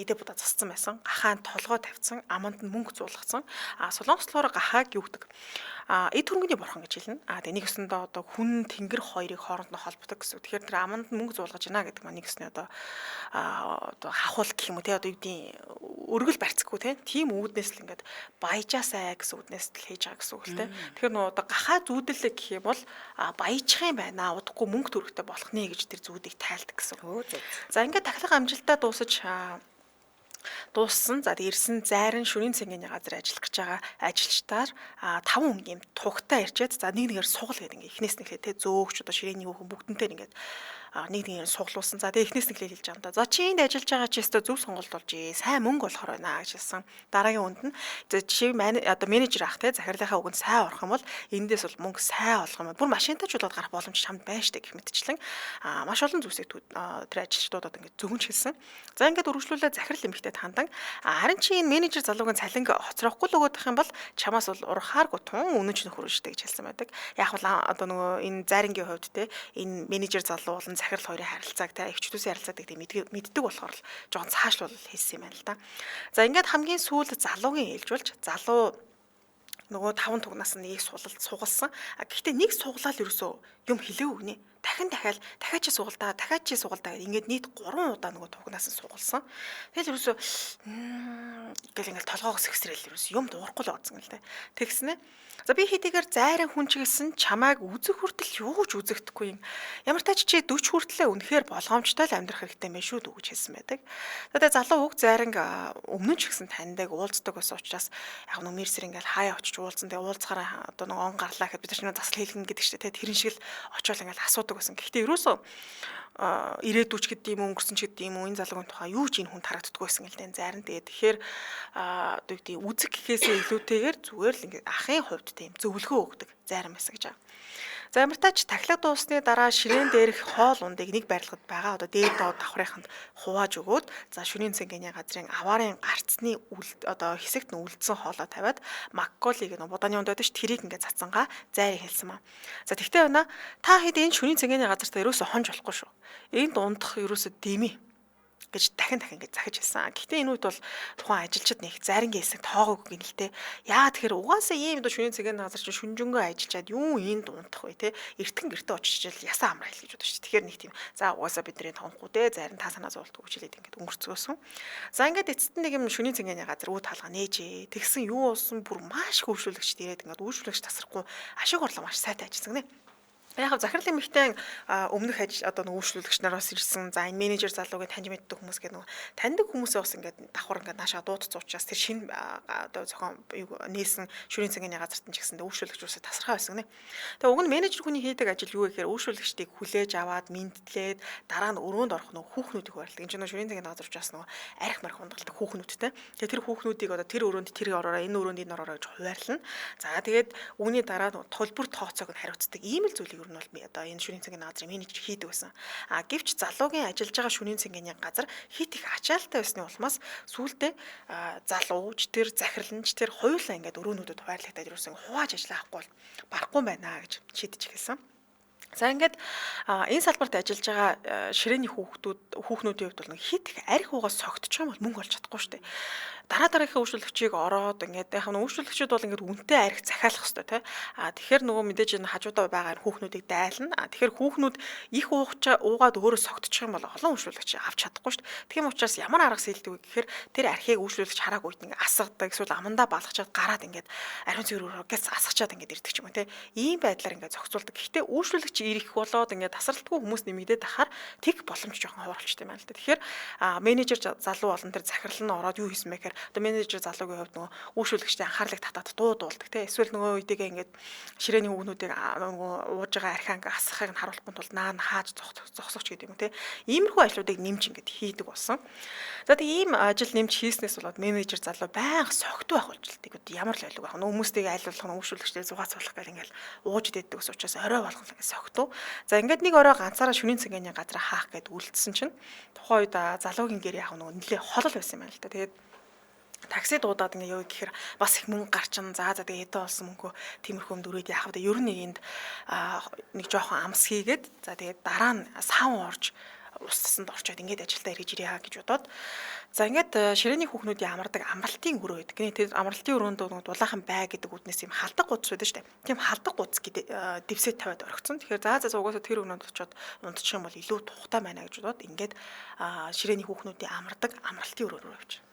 идэ будаа засцсан байсан. Гахаанд толгой тавьсан, аманд нь мөнгө зуулгацсан. Солонгослоор гахааг юу гэдэг эд хөрөнгөний бурхан гэж хэлнэ. Тэгээ нэг өсөндөө одоо хүн тэнгэр хоёрыг хооронд нь холбодог гэсэн. Тэгэхээр тэр аманд мөнгө зуулгаж байна гэдэг маань нэг өсний одоо хахуул гэх юм уу те одоо юу гэдгийг өргөл барьцгүй те тийм үүднээс л ингээд баяжаасай гэсэн үүднээс л хийж байгаа гэсэн үг л те. Тэгэхээр нөө одоо гахаа зүүдэлээ гэх юм бол баяжих юм байна. Удахгүй мөнгө төрөхтэй болох нэ гэж тэр зүүдийг тайлдаг гэсэн. За ингээд тахилга амжилтаа дууссан. За ирсэн зайран шөнийн цэнгэний газар ажиллах гэж байгаа ажилчдаар 5 хүн юм тугтаа ирчээд за нэг нэгээр сугал гэдэг ингээ эхнээс нэхлээ те зөөгч одоо ширээний хүүхэн бүгдэнтэй ингээд нэг нэгээр суглуулсан. За тэгээ эхнээс нэхлээ хэлж байгаа юм да. За чи энд ажиллаж байгаа чи өстө зөв сонголт болж сайн мөнгө болохоор байна гэж хэлсэн. Дараагийн үнд нь чи одоо менежер ах те захирлынхаа үгэнд сайн орох юм бол эндээс бол мөнгө сайн олох юм. Бүр машинтаа ч болоод гарах боломж чамд байна штэ гэх мэтчлэн маш олон зүйлсийг тэр ажилчдуудад ингээд зөвгөнч хэлсэн. За ингээд үргэлжлүүлээ захирал эмэгтэй хандан харин чи энэ менежер залуугийн цалинг хоцрохгүй л өгөх юм бол чамаас бол урахааргүй тун үнэнч нөхөр штэ гэж хэлсэн байдаг. Яг бол одоо нөгөө энэ зайрынгийн хувьд те энэ менежер залуу болон захирал хоёрын харилцааг те эгчдүүсийн харилцааг гэдэг мэддэг болохоор л жоохон цаашлуул хийсэн юм байна л да. За ингээд хамгийн сүүлд залуугийн ээлжүүлж залуу нөгөө 5 тугнаас нэг сугалсан. Гэхдээ нэг суглаал ерөөсөө юм хэлээгүй гинэ. Дахиад чи сугалдаа гэдэг ингээд нийт 3 удаа нөгөө тугнаас нь сугалсан. Тэгэл ерөөсөө ингээл толгоогоос ихсрэл ерөөсөө юм дуурахгүй л бодсон гэл тэ. Тэгснэ. За би хэдийгээр зайран хүн ч гэсэн чамайг үзэх хүртэл юу ч үзэгдэхгүй юм. Ямар тач чи 40 хүртлээ үнэхээр болгоомжтой л амьдрах хэрэгтэй мэн шүү дүү гэж хэлсэн байдаг. Тэгээд залуу үг зайранг өмнө ч гэсэн таньдаг уулздаг байсан учраас яг нэг мэрсэр ингээл хаяа очиж уулзсан. Тэгээд уулзахаараа одоо нэг он гарлаа гэхэд бид нар засал хийлгэн гэдэг чинь тэ тэрэн шиг л очиол ингээл асуудаг байсан. Гэхдээ ерөөсөө ирээдүйч гэдэг юм өнгөрсөн ч гэдэг юм энэ залуугийн тухай юу ч энэ хүн тарагддаггүй байсан гэл тань зайран. Тэгээд тэгэхээр одоо юу гэдэг үзэг гэхээсээ илүүтэйгээр зүгээр л ингээд ахын хувьд тийм зөвлөгөө өгдөг зайран байсан гэж байгаа. За ямартаач тахилга дуусны дараа ширээн дээрх хоол ундыг нэг барилгад байгаа одоо дээд доод давхрынханд хувааж өгөөд за шөнийн цэнгэний газрын аваарын гарцны одоо хэсэгт нь үлдсэн хоолоо тавиад макколиг нөө будааны унд байдаг ш тэрийг ингээд цацангаа зайрыг хэлсэн маа. За тэгтээ байна та хэд энэ шөнийн цэнгэний газартаа ерөөсө хонж болохгүй шүү. Энд ундах ерөөсө дэмий. гэж дахин ингэж захиж хэлсэн. Гэхдээ энэ үед бол тухайн ажилчид нэг зарингийн хэсэг тоогоогүй гин л те. Яагаад тэгэхээр угаасаа ийм доо шөнийн цагийн газар чинь шүнжэнгөө ажиллаад юу энд унтах вэ те. Эртхэн гэртээ очиж ясаа амраа хэл гэж бодож шүү. Тэгэхээр нэг тийм за угаасаа бидний тонхгүй те зарим та санаа зовлтгүй хичээлээд ингээд өнгөрцгөөсөн. За ингээд эцэст нэг юм шөнийн цагийн газар үүд хаалга нээжээ. Тэгсэн юу болсон бүр маш хөвшлүүлэгчд ирээд ингээд үйлчлэгч тасрахгүй ашиг орлого маш сайтай ажилласан гинэ. Яг захирлын эмэгтэй өмнөх одоо нэг үйлчлүүлэгч нараас ирсэн. За энэ менежер залуугийн таньж мэддэг хүмүүс гэдэг нөгөө таньдаг хүмүүсээ бас ингээд давхар ингээд наашаа дуудц уучраас тэр шинэ одоо зохион нээсэн шүрийн цагийн газарт нь ч гэсэн үйлчлүүлэгчүүсээ тасархаа байсан гинэ. Тэгээ уг нь менежер хүний хийдэг ажил юу гэхээр үйлчлүүлэгчдийг хүлээж аваад мэдтлээд дараа нь өрөөнд орох нөгөө хүүхнүүдийг байрладаг. Энэ ч нөгөө шүрийн цагийн газар учраас нөгөө арх марх ундгалдаг хүүхнүүдтэй. Тэгээ тэр хүүхнүүдийг одоо тэр өрөөнд тэр ороороо энэ өрөөнд энэ ороороо гэж хуваарлана. За тэгээд үүний дараа төлбөр тооцоог нь хариуцдаг. Ийм л зүйлийг нь бол одоо энэ шөнийн цагийн газрын менежер хийдэг байсан. Гэвч залуугийн ажиллаж байгаа шөнийн цагийн газар хит их ачаалтай байсны улмаас сүүлдээ залууч тэр захиралч тэр хоёулаа ингээд өрөөнүүдэд хуваарлагдаад ирсэн хувааж ажиллах авахгүй бол барахгүй байна гэж шийдэж эхэлсэн. За ингээд энэ салбарт ажиллаж байгаа ширээний хүүхнүүдийн хувьд бол хит их арх угаас цогтчих юм бол мөнгө олж чадахгүй шүү дээ. Дараагийн үйлчлүүлэгчийг ороод ингээд яг нь үйлчлүүлэгчид бол ингээд үнэтэй арх захиалах хэрэгтэй тий. Тэгэхээр нөгөө мэдээж энэ хажуудаа байгаа хүүхнүүдийг дайлна. Тэгэхээр хүүхнүүд их уугаад өөрөө согтчих юм бол олон үйлчлүүлэгч авч чадахгүй шүү дээ. Тийм учраас ямар арга сэлдэг вэ гэхээр тэр архийг үйлчлүүлэгч хараагүй ингээд асгадаг эсвэл амандаа балгачаад гараад ингээд ариун цэврүүгээс асгачаад ингээд ирдэг ч юм уу тий. Ийм байдлаар ингээд зохицуулдаг. Гэхдээ үйлчлүүлэгч ирэх болоод ингээд тасралтгүй хүмүүс нэмэгдээд ахаар тэг боломж жоохон ховоролчтой юм байна л да. Тэгэхээр менежер залуу болон тэр захирал нь ороод юу хийсэн бэ гэхээр одоо менежер залуугийн хувьд нөгөө үйлчлүүлэгчтэй анхаарлыг татаад дуудуулдаг тий. Эсвэл нөгөө үедээ ингээд ширээний хүүгнүүдийг нөгөө ууж байгаа архиа ингээд асгахыг нь харуулахгүй тул наа хааж зогсооч гэдэг юм тий. Иймэрхүү ажлуудыг нэмж ингээд хийдэг болсон. За тэг ийм ажил нэмж хийснээс болоод менежер залуу байнга согт байх болжлтыг одоо ямар л байлгүй байх. Нөгөө хүмүүстэйг айлуулах нь үйлчлүүлэгчтэй зугаац болох гэл ингээд ууж идэгдэг ус учраас орой болгох ингээд согтуу. За ингээд нэг орой ганцаараа шөнийн цагийн газар хаах гэд үлдсэн чинь тухайн үед залуугийн гэр яг нөгөө нэлээ холол байсан юм байна л да. Тэгээд такси дуудаад ингээ юу гэхээр бас их мөнгө гарчин за тэгээ эдэн олсон мөнгөө тиймэрхүү дөрөөд яах вэ? Ер нь энд нэг жоохон амс хийгээд за тэгээд дараа нь сав орж ус тасанд орчоод ингээд ажилдаа эргэж ирье гэж бодоод за ингээд ширээний хүүхнүүдийн амардаг амралтын өрөө гэдэг. Тэр амралтын өрөөнд дулаахан бай гэдэг үднээс юм халдаг гудс байдаг шүү дээ. Тийм халдаг гудс гэдэг дэвсээ тавиад орхицсон. Тэгэхээр за угаасаа тэр өрөөнд очиод унтчих юм бол илүү тухтай байна гэж бодоод ингээд ширээний хүүхнүүдийн амардаг амралтын өрөө рүү явж.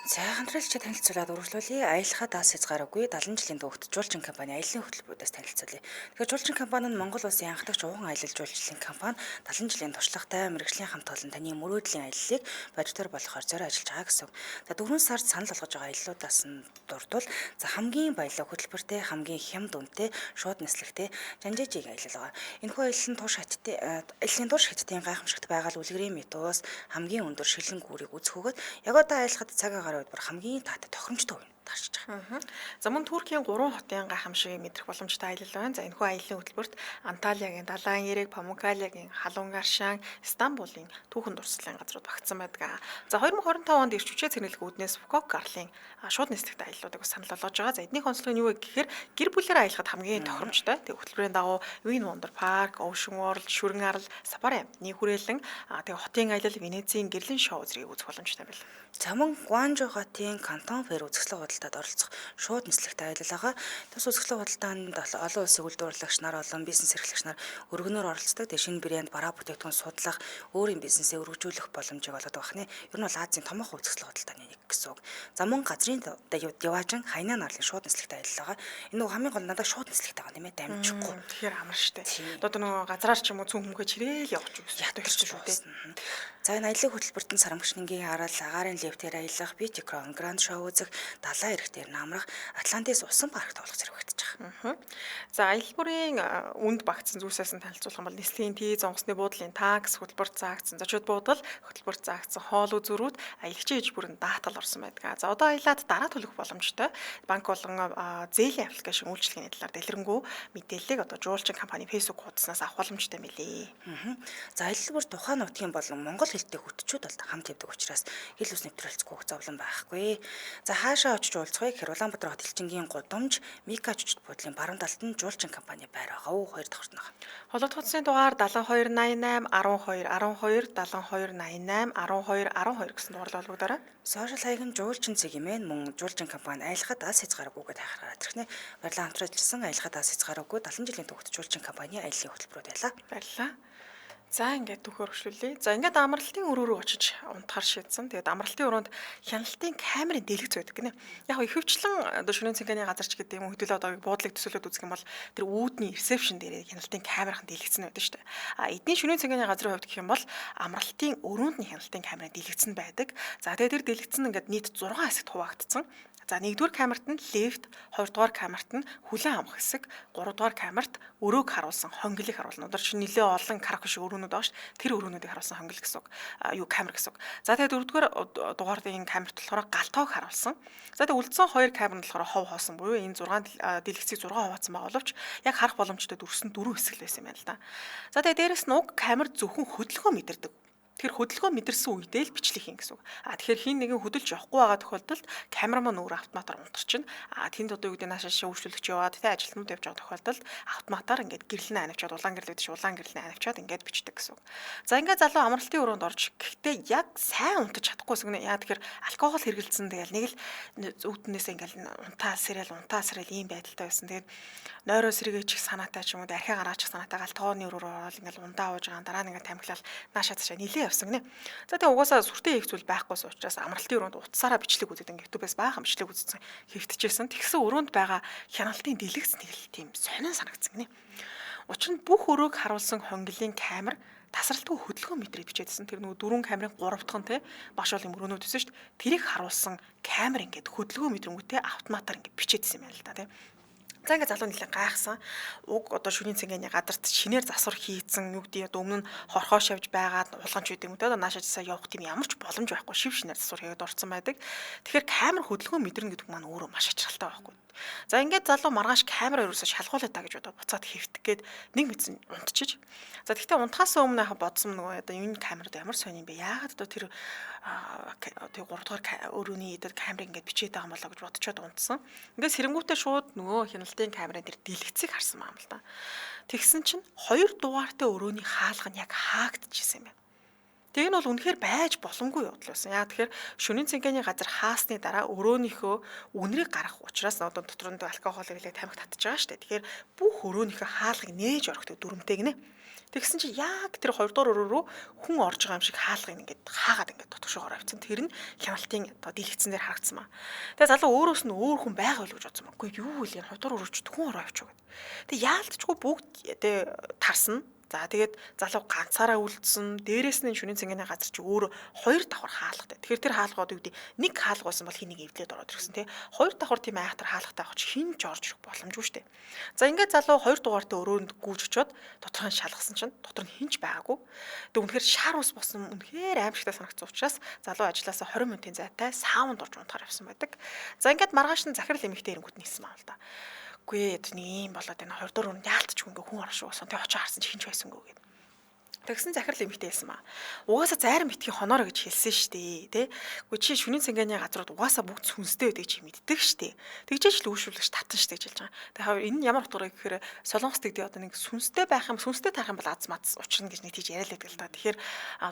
За хамтралч танилцуулаад үргэлжлүүлье. Аялахад даас хязгааргүй 70 жилийн дүүхт жуулчин компани аяллаа хөтөлбөрөөс танилцуулъя. Тэгэхээр жуулчин компани нь Монгол улсын анхдагч уган аялал жуулчлалын компани 70 жилийн туршлагатай мэргэжлийн хамт олон таны мөрөөдлийн аяллыг бодитоор болгохоор зориулж ажиллаж байгаа гэсэн. За 4 сард санал болгож байгаа аяллуудаас нь дурдвал за хамгийн баялаг хөтөлбөртэй хамгийн хямд үнэтэй шууд нислэгтэй жанжижиг аялал байгаа. Энэхүү аялал нь турш хаттай аяллаа турш хаттын гайхамшигт байгаль үлгэрийн метоос хамгийн өндөр шилэн гүүрийг үзэхгүйгээд яг одоо аялахад цагаагаар бүр хамгийн таатай тохиромжтой байна. Тарчиж байгаа. За мөн Туркийн 3 хотын гайхамшигыг мэдрэх боломжтой аялал байна. За энэхүү аяллаа хөтөлбөрт Анталиагийн Далайн эрэг, Памуккалиагийн Халуун гаршаан, Стамбулын түүхэн дурслалын газрууд багтсан байдаг. За 2025 онд ирч хүчээ цэнэглэх үүднээс Фукок гарлын шууд нислэгтэй аяллуудыг бас санал болгож байгаа. За эднийх онцлог нь юу вэ гэхээр гэр бүлээр аялахад хамгийн тохиромжтой. Тэг хөтөлбөрийн дагуу Win Wonder Park, Ocean World, Шүрэн арал, Сапари амтны хүрээлэн тэг хотын аялал, Венецийн гэрлэн шоу зэргийг үзэх боломжтой байна. За мөн Гуанжо хотын Кантон Фэр үзэсгэлэг худалдаанд оролцох шууд нислэгтэй аялал байгаа. Тус үзэсгэлэг худалдаанд олон улсын үйлдвэрлэгч нар, олон бизнес эрхлэгч нар өргөнөөр оролцдог. Тэг шинэ брэнд бараа бүтээгдэхүүн судлах, өөрийн бизнесээ өргөжүүлэх боломжийг олгоод байна. Ер нь бол Азийн томоохон үзэсгэлэг худалдааны нэг гэсэн үг. За мөн газрын яваажин Хайнан арлын шууд нислэгтэй аялал байгаа. Энэ нэг хамгийн гол надад шууд нислэгтэй байгаа нэмээ дамжихгүй. Тэгэхээр амар штэ. Одоо нөгөө газраар ч юм уу цүн хүмгээ чирээл явж үзсэн. Ядагч шүү дээ. За энэ аялал хөтөлбөрт нь Сарамгчнгийн арал, агаарын левтээр аялах, Битикрон Гранд шоу үзэх, далайн эрэг дээр намрах, Атлантис усан паркт болох зэрэг багтаж байгаа. За аялал бүрийн үнд багтсан зүйлсээс нь танилцуулах юм бол нислэгийн тийз, онгоцны буудлын такс, хөтөлбөрт заагдсан зочид буудал, хөтөлбөрт заагдсан хоол үзүүрүүд аялагчийн иж бүрэн даатал орсон байдаг. За одоо аялаад дараа төлөх боломжтой банк болон зээлийн аппликейшн үйлчилгээний талаар дэлгэрэнгүй мэдээллийг одоо жуулчин компани Facebook хуудаснаас авах боломжтой мэлээ. За аялал бүр тухайн нутгийн болон монгол хэлтэй хүчүүд бол хамт явдаг учраас хэл ус нэвтрүүлцгүй зовлон байхгүй. За хаашаа очиж уулзах вэ гэхээр Улаанбаатар хот элчингийн гудамж Мика чуч Өвчт буудлын баруун талд нь жуулчин компани байр байгаа уу? Хоёр давхарт нь. Холбогдох утасны дугаар 7288 12 12 7288 12 12 гэсэн дугаар холбогдорой. Сошиал хаяг нь жуулчин цэг юм ээ. Мөн жуулчин компани аялахад алс хязгааргүй гэдээ хайхаараад ирхнэ. Баярлалаа хамтран ажилласан аялахад алс хязгааргүй 70 жилийн түүхт жуулчин компани аяллаа хөтөлбөрүүд байлаа. Баярлалаа. За ингээд түүхээр хөшлүүлье. За ингээд амралтын өрөө рүү очиж унтахаар шийдсэн. Тэгээд амралтын өрөөнд хяналтын камерын дэлгэц байдаг гинэ. Яг ихэвчлэн одоо шөнийн цэнгэний газарч гэдэг юм хөдөлөө одоо буудлыг төсөөлөд үзэх юм бол тэр үүдний ресепшн дээр хяналтын камерын дэлгэц нь байдаг шүү дээ. Эдний шөнийн цэнгэний газрын хувьд гэх юм бол амралтын өрөөнд нь хяналтын камерын дэлгэц нь байдаг. За тэгээд тэр дэлгэц нь ингээд нийт 6 хэсэгт хуваагдсан. За 1-р камерт нь лифт, 2-р камерт нь хүлэн авах хэсэг, 3-р камерт өрөөг харуулсан хонгилыг харуулна. Одоо чинь нэлээ олон караоке шиг өрөөнүүд байгаа шүү дээ. Тэр өрөөнүүдийг харуулсан хонгил гэсэн үг. Камер гэсэн үг. За тэгээд 4-р дугаарын камерт болохоор галтоог харуулсан. За тэгээд үлдсэн 2 камер нь болохоор хов хоосон буюу энэ 6 дэлгэцийг 6 хуваацсан байгаа боловч яг харах боломжтой дүрсэн 4 хэсэг л байсан юм байна л да. За тэгээд дээрэс нь уг камер зөвхөн хөдөлгөөн мэдэрдэг. Тэр хөдөлгөөн мэдэрсэн үедээ л бичлэг хийн гэсэн үг. Тэгэхээр хин нэгэн хөдөлж явахгүй байгаа тохиолдолд камераман өөр автоматар унтарчин. Тэнд одоо юу гэдэг наашаа шүүмжлүүлэгч яваад тэ ажилтнууд явж байгаа тохиолдолд автоматар ингээд гэрлэн анивчаад улаан гэрлээд улаан гэрлэн анивчаад ингээд бичдэг гэсэн үг. За ингээд залуу амралтын өрөөнд орж гэхдээ яг сайн унтаж чадахгүйс гэнэ. Яа тэгэхээр алкогол хэргэлцэн тэгэл нэг л үүднээс ингээд унтаа сэрэл ийм байдалтай байсан. Тэгээд нойроо сэргээчих санаатай ч юм уу архиа гараачих санаатай галтгооны өрөөр ороод ингээд ундаа ууж байгаа дараа нь ингээд тамхилал наашаа цаашаа нилээ явсан гинэ. За тэгээ угаасаа сүртэй хийх зүйл байхгүйс учраас амралтын өрөөнд утсаараа бичлэг үзээд ингээд YouTube-ээс баахан бичлэг үзсэн хэвтчихсэн. Тэгсэн өрөөнд байгаа хяналтын дэлгэц нэг л тийм сонин санагдсан гинэ. Учир нь бүх өрөөг харуулсан хонгилын камер тасралтгүй хөдөлгөөн мэдрээ бичээдсэн. Тэр нөгөө 4 камерын 3 дахь нь те маш олон өрөөнүүд өсөн шүү дээ. Тэрийг харуулсан камер ингээд хөдөлгөөн мэдрэнгүүтээ автоматар ингээд бичээдсэн юм байна л да те. За ингээд залуу нэлээд гайхсан. Уг одоо шөнийн цэнгэний газарт шинээр засвар хийцэн юу гэдэг одоо өмнө нь хорхоош явж байгаад уулганч үйдэг юм те одоо наашаасаа явах тийм ямар ч боломж байхгүй шив шинээр засвар хийгээд орцсон байдаг. Тэгэхээр камер хөдөлгөөн мэдрэн гэдэг маань өөрөө маш ачаалттай байхгүй. За ингээд залуу маргааш камер ерөөсөө шалгуулаад та гэж бодоод буцаад хэвтэх гээд нэг мэдсэн унтчих. За тэгтээ унтахаас өмнө яхаа бодсон нөгөө одоо энэ камерад ямар сони юм бэ? Яагаад одоо тэр 3 дугаар өрөөний камер ингээд бичээд байгаа юм болоо гэж бодчиход унтсан. Ингээд сэрэнгүүтээ шууд нөгөө хяналтын камерын тэр дэлгэцийг харсан юм л да. Тэгсэн чинь 2 дугаартай өрөөний хаалга нь яг хаагдчихсан юм байна. Тэг нь бол үнэхээр байж боломгүй явдал байсан. Яа тэгэхээр шөнийн цэнгэний газар хаасны дараа өрөөнийхөө үнэрийг гаргах учраас одоо дотор нь алкогол ирлээ тамхи татж байгаа шүү дээ. Тэгэхээр бүх өрөөнийхөө хаалгыг нээж орохтой дүрмтэй гинэ. Тэгсэн чинь яг тэр 2 дугаар өрөө рүү хүн орж байгаа юм шиг хаалгыг ингээд хаагаад ингээд дотгошоогоор авчихсан. Тэр нь хяналтын одоо дэлгэцэн дээр харагдсан маа. Тэгээ залуу өөрөөс нь өөр хүн байгаа л гэж бодсон маа. Үгүй юу вэ? 2 дугаар өрөөч хүн ороо авчих гээд. Тэгээ яалтчгүй бүгд тэгээ тарсна. За тэгээд залуу ганцаараа үлдсэн. Дээрээс нь шөнийн цэнгэний газар чи өөр 2 давхар хаалгатай. Тэгэхээр тэр хаалгууд үүдий нэг хаалга байсан бол хин нэг эвлээд ороод ирсэн тий. 2 давхар тийм айхтар хаалгатай авах чи хин ч орж ирэх боломжгүй штэ. За ингээд залуу 2 дугаартай өрөөнд гүйж очиод доторх нь шалгасан чинь дотор нь хинч байгаагүй. Тэг үнэхээр шар ус босон үнэхээр аимшигтай санагдсан учраас залуу ажилласаа 20 минутын зайтай саунд орж унтахаар явсан байдаг. За ингээд маргааш нь захирал эмэгтэй ирэнгүүт нисэн маа л да. Үгүй ээ нэг юм болоод энэ 2 дугаар өрөөнд яалтчгүй ингээ хүн оршуу уусан. Тэг очоо харсан чи хинч байсангүй гэд. Тэгсэн захирал эмэгтэй хэлсэн маа. Угаасаа зайран битгий хоноороо гэж хэлсэн штэ тий. Үгүй чи шөнийн цэнгэний газрууд угаасаа бүгд сүнстэй байдаг чи мэддэг штэ. Тэгжээч л үүшүүлэгч татан штэ гэж хэлж байгаа. Тэгэхээр энэ ямар утгаар гэхээр солонгос тэгдээ одоо нэг сүнстэй байх юм сүнстэй тарах юм бол аз мац учрна гэж нэг тийж яриад байдаг л та. Тэгэхээр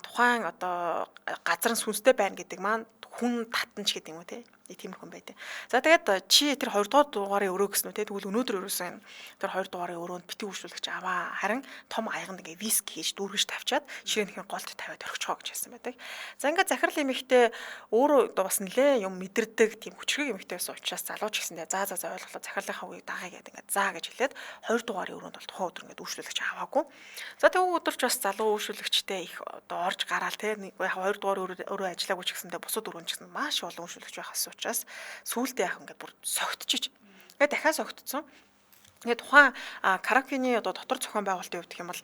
тухайн одоо газар нь сүнстэй байна гэдэг маань хүн татанч гэдэг юм уу тий. Тиймэрхүү байдаг. За тэгээд чи тэр 2 дугаарын өрөө гэсэн үү те тэгвэл өнөөдөр ерөөсөн тэр 2 дугаарын өрөөнд битгий үйлчлүүлэгч аваа харин том аяганд ингээ виски хийж дүүргэж тавьчаад ширээнийхэн голд тавиад орхичгоо гэж хэлсэн байдаг. За ингээд захирал эмэгтэй өөрөө бас нэлээ юм мэдэрдэг тийм хүчрэг эмэгтэй байсан учраас залууч гэсэндээ за ойлголоо захирлынхаа үгийг дагая гэдэг ингээ заа гэж хэлээд 2 дугаарын өрөөнд бол тухайн өдөр ингээ үйлчлүүлэгч аваагүй. За тэгвэл өдөр ч бас залуу үйлчлүүлэгчтэй их одоо орж гараал те яг 2 дугаар өрөө ажиллаагүй ч гэсэндээ бусад өрөөнд ч гэсэн маш олон үйлчлүүлэгч байхаас учраас сүүлдээ яах ингээд бүр согтчих. Тэгээд дахиад согтцсон. Тэгээд тухайн караокений одоо дотор зохион байгуулалтын хувьд гэх юм бол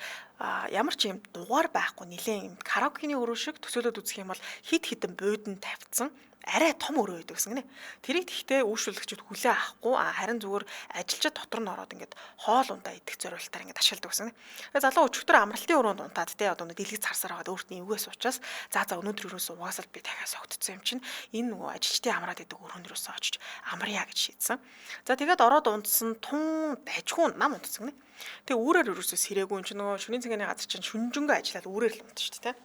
ямар ч юм дугаар байхгүй нэлээд юм караокений өрөө шиг төсөөлөд үзэх юм бол хид хідэн буудан тавьсан арай том өрөө байдаг гэсэн гинэ. Тэрийг тэгтээ үйлчлүүлэгчид хүлээ авахгүй харин зүгээр ажилчид дотор нь ороод ингээд хоол ундаа идэх зорилтоор ингээд ашигладаг гэсэн гинэ. Тэгээ залуу өчигдөр амралтын өрөөнд унтаад те одоо нэг дэлгэц царсаар байгаа өөртний эвгээс уучаас за өнөөдөр ерөөсөө угаасаа би дахиад согтцсон юм чинь энэ нөгөө ажилчдын амраад идэг өрөөнд ерөөсөө очиж амръя гэж шийдсэн. За тэгээд ороод унтсан тун дажгүй нам унтсан гинэ. Тэгээ үүрээр ерөөсөө сэрээгүй юм чинь нөгөө шөнийн цагааны газар чинь шүнжэнгөө ажиллаад үүрээр л унтсан шүү дээ те.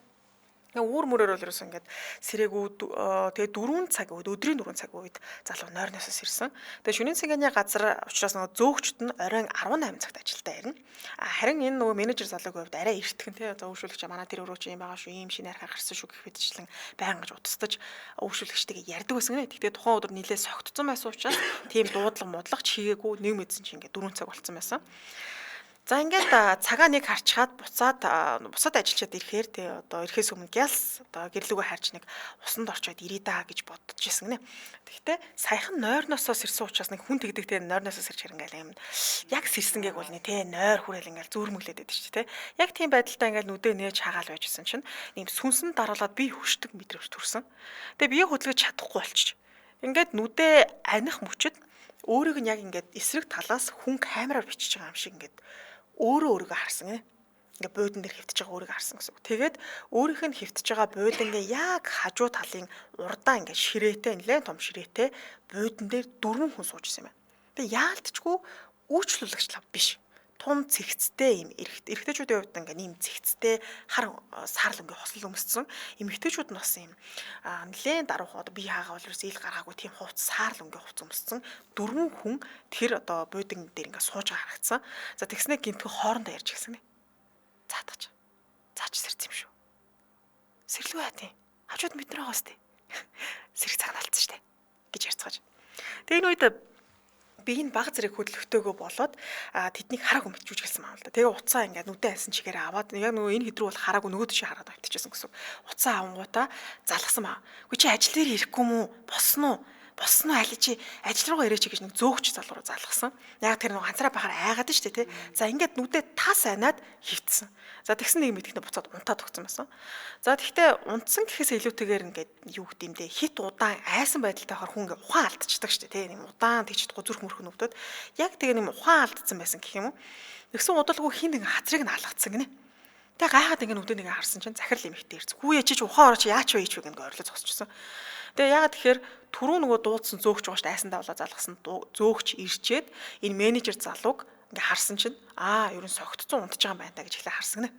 Үүр мөрөөр бол ерөөсөө ингээд сэрээгүй тэгээ 4 цаг үед өдрийн 4 цаг үед залуу нойрноосоо сэрсэн. Тэгээ шөнийн цагааны газар учраас нөгөө зөөгчд нь оройн 18 цагт ажилдаа ирнэ. Харин энэ нөгөө менежер залуугийн хувьд арай эртгэн тий за үйлчлүүлэгч манай тэр өрөө чи юм байгаа шүү ийм шинээр гаргасан шүү гэх мэтчлэн байнга гэж утастаж үйлчлүүлэгчтэйгээ ярьдаг байсан гэнэ. Тэгтээ тухайн өдөр нилээ согтцсон байсан учраас тийм дуудлага модлох чигээгүй нэг мэдсэн чи ингээд 4 цаг болцсон байсан. За ингээд цагаа нэг харчгаад бусад ажилчид ирэхээр тий одоо ирэхээс өмнө гялс одоо гэрлүүгөө харж нэг усанд орчоод ирээ даа гэж бодож ирсэн гинэ. Тэгэхдээ саяхан нойрноосоо сэрсэн учраас нэг хүн тэгдэг тий нойрноосоо сэрч хэрэг ингээл юм яг сэрсэнгээг бол тий нойр хүрэл ингээл зүүрмөглээд байдаг шүү тий. Яг тийм байдалтай ингээл нүдээ нээж хаагаал байжсэн чинь ийм сүнсэн дараалаад би хөшдөг мэдрэмж төрсөн. Тэгээ бие хөдөлгөж чадахгүй болчих. Ингээд нүдээ аних мөчөд өөрийг нь яг ингээд эсрэг талаас хүн камераар бичиж байгаа юм шиг ингээд өөрийгөө харсан гэнэ. Ингээ буудан дээр хөвтөж байгаа өөрийгөө харсан гэсэн үг. Тэгээд өөрийнх нь хөвтөж байгаа буудангээ яг хажуу талын урдаа ингээ ширээтэй, нэлээд том ширээтэй буудан дээр 4 хүн сууж исэн юм байна. Тэгээд яалтчгүй үйлчлүүлэгч лав биш. Тун цэгцтэй юм эрэгтэйчүүдийн хувьд ингээ нэм цэгцтэй хар саарл ингээ хослол өмссөн. Эмэгтэйчүүд нь бас юм нэлээд даруух одоо бие хаагаа бол ил гаргаагүй тийм хувц саарл ингээ хувц өмссөн 4 хүн тэр одоо буудан дээр ингээ сууж байгаа харагдсан. За тэгснэ гинтхэн хоорондоо ярьж гисэн нэ. Заатгач. Заач сэрц юм шүү. Сэрлгүй яа тийм. Хажууд мэднэ байгаас тий. Сэрэг цагнаалтсан штэ гэж ярьцгааж. Тэгээ энэ үед би энэ баг зэрэг хөдөлгөхтэйгөө болоод тэднийг хараагүй мэдчихэж гэлсэн маа л да. Тэгээ уцаа ингээд нүдэн ансан чигээр аваад яг нөгөө энэ хэдрүү бол хараагүй нөгөө тийш хараад авчихсан гэсэн. Уцаа авангуудаа залгасан маа. Үгүй чи ажил дээр ирэхгүй мүү? Босноо аль чи ажил руугаа ирээч гэж нэг зөөгч залуу руу залгасан. Яг тэр нөгөө ганцаараа бахаар айгаад нь штэ тий. За ингээд нүдээ тас айнаад хөвтсөн. За тэгсэн нэг мэдгэндээ буцаад унтаад өгсөн байсан. За тэгтээ унтсан гэхээс илүүтэйгээр ингээд юу гэдэм дэ хит удаан айсан байдалтай хахаар хүн ингээд ухаан алдчихдаг штэ тий. Нэг удаан тэгчдэггүй зүрх мөрх нүдүүд яг тэгээ нэг ухаан алдсан байсан гэх юм уу. Тэгсэн удалгүй хин нэг хацрыг нь алгацсан гинэ. Тэгээ гайхаад ингээд нүдээ нэг харсан чинь захирал эмэгтэй ирсэн. Хүү яа чи ухаан орооч яач вэ гэж ингээд ойрлоо зогсчихсон. Тэгээ яагаад тэгэхээр түрүү нөгөө дуудсан зөөгч байгаа шүү дээ айсан давлаа залгасан зөөгч ирчээд энэ менежер залууг ингээ харсан чинь ерөн согтцсон унтж байгаа юм байна та гэж ихлэ харсан гинэ.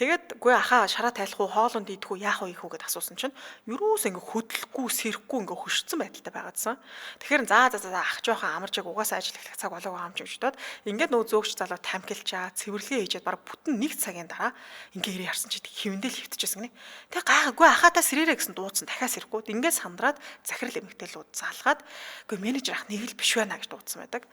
Тэгээд үгүй ахаа шараа тайлах уу хоолунд идэх үү яах вэ ийх үү гэд асуусан чинь юруус ингээ хөдлөхгүй сэрэхгүй ингээ хөшцсөн байдалтай байгаадсан. Тэгэхээр за ах жоохон амарч яг угаасаа ажил эхлэх цаг болоогүй юм ч гэж бодоод ингээд нөгөө зөөгч залуу тамхилчаа цэвэрлэгээ хийжээд баг бүтэн 1 цагийн дараа ингээ ирээ харсан чинь хэвэндэл хөвтчихсэн гинэ. Тэгээ гайхаагүй ахаатаа сэрээрээ гэсэн дуудсан дахиад сэрэхгүй ингээд сандраад захирал эмэгтэйлүүд залгаад үгүй менежер ах нэг л биш байна гэж дуудсан байдаг.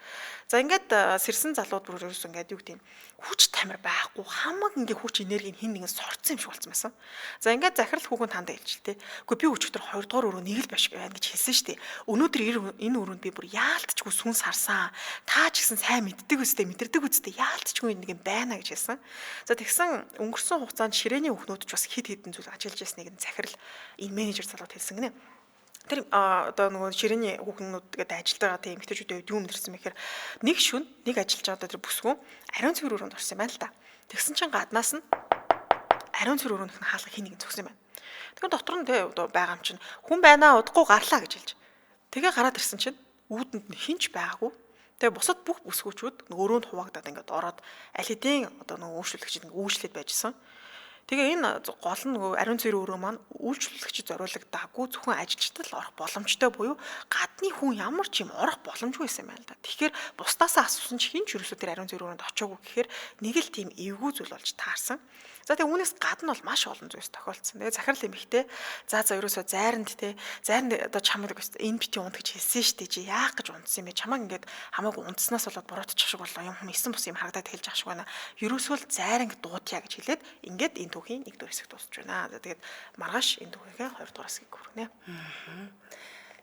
За ингээд сэрсэн залууд бүр ерөөс ингээд юу гэдэм хүч тамир байхгүй хамаг ингээ хүч энерги хин нэгэн сорцсон юм шиг болсон байсан. За ингээд захирал хүүхэн тандаа хэлж тээ. Үгүй би өчигдөр 2 дугаар өрөө нэг л биш байна гэж хэлсэн шүү дээ. Өнөөдөр энэ өрөөнд би бүр яалтчгүй сүнс харсан. Та ч гэсэн сайн мэддэг үстэй мэдэрдэг үстэй яалтчгүй нэг юм байна гэж хэлсэн. За тэгсэн өнгөрсөн хугацаанд ширээний хүүхнүүд ч бас хид хідэн зүйл ажиллаж ясныг захирал энэ менежер залууд хэлсэн гинэ. Тэр одоо нөгөө ширээний хүүхнүүд гэдэг ажилд байгаа тийм эмэгтэйчүүдийн хувьд юу мэдэрсэн мэхээр нэг шүн нэг ажиллаж байгаа тэр бүсгүй ариун цэвэр өрөөнд орсон юм байна л да. Тэгсэн чинь гаднаас нь ариун цэвэр өрөөнх нь хаалга хин нэг зөксөн юм байна. Тэгэхээр дотор нь тэ байгаа юм чинь хүн байна удахгүй гарлаа гэж хэлж. Тэгээ гараад ирсэн чинь үүдэнд нь хинч байгаагүй. Тэгээ бусад бүх бүсгүүчүүд өрөөнд хуваагдаад ингээд ороод аль хэдийн одоо нөгөө үйлчлүүлэгчид ингээд үйлчлээд байжсэн. Тэгээ энэ гол нь нөгөө ариун цэвэр өрөө маань үйлчлүүлэгчид зориулагдаагүй зөвхөн ажилчдад л орох боломжтой буюу гадны хүн ямар ч юм орох боломжгүй байсан юм байна л да. Тэгэхээр бусдаасаа асуусан чи хинч ерөөсөө тэр ариун цэвэр өрөөнд очоогүй гэхээр нэг л тийм эвгүй зүйл болж таарсан. За тэгээ үүнээс гадна бол маш олон зүйлс тохиолдсон. Тэгээ захирал эмэгтэй за ерөөсөө зайранд одоо чамд энэ бити унд гэж хэлсэн шүү дээ чи яах гэж унтсан юм бэ? Чамаа ингээд хамаагүй унтснаас болоод буруутчих шиг боллоо юм хүм эсэн бус юм харагдаад хэлж ах шиг байна. Ерөөсөө л зайранг дуудъя гэж хэлээд ингээд энэ түүхийн 1 дугаар хэсэг дуусч байна. За тэгээд маргааш энэ түүхийнхээ 2 дугаар хэсгийг хүргэнэ.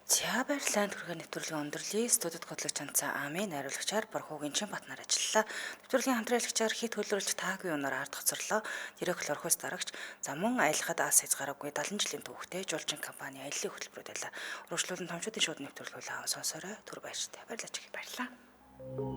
За баярлалаа түргээ нэвтрүүлгийн өндөрлөе. Студид готлогч Цанцаа Ами найруулагчаар Борхуугийн Чинбатнаар ажиллалаа. Нэвтрүүлгийн хамтраалагчаар хит хөлөөлж таагүй өнөр ард хоцорлоо. Директор орхиос дарагч за мөн аялахад ас хязгаараагүй 70 жилийн түүхтэй жуулчин компани аяллаа хөтөлбөрөөр байлаа. Урагшлуулан томчуудын шууд нэвтрүүлгүүл аав сонсорой. Түр баяртай. Баярлалаа. Баярлалаа.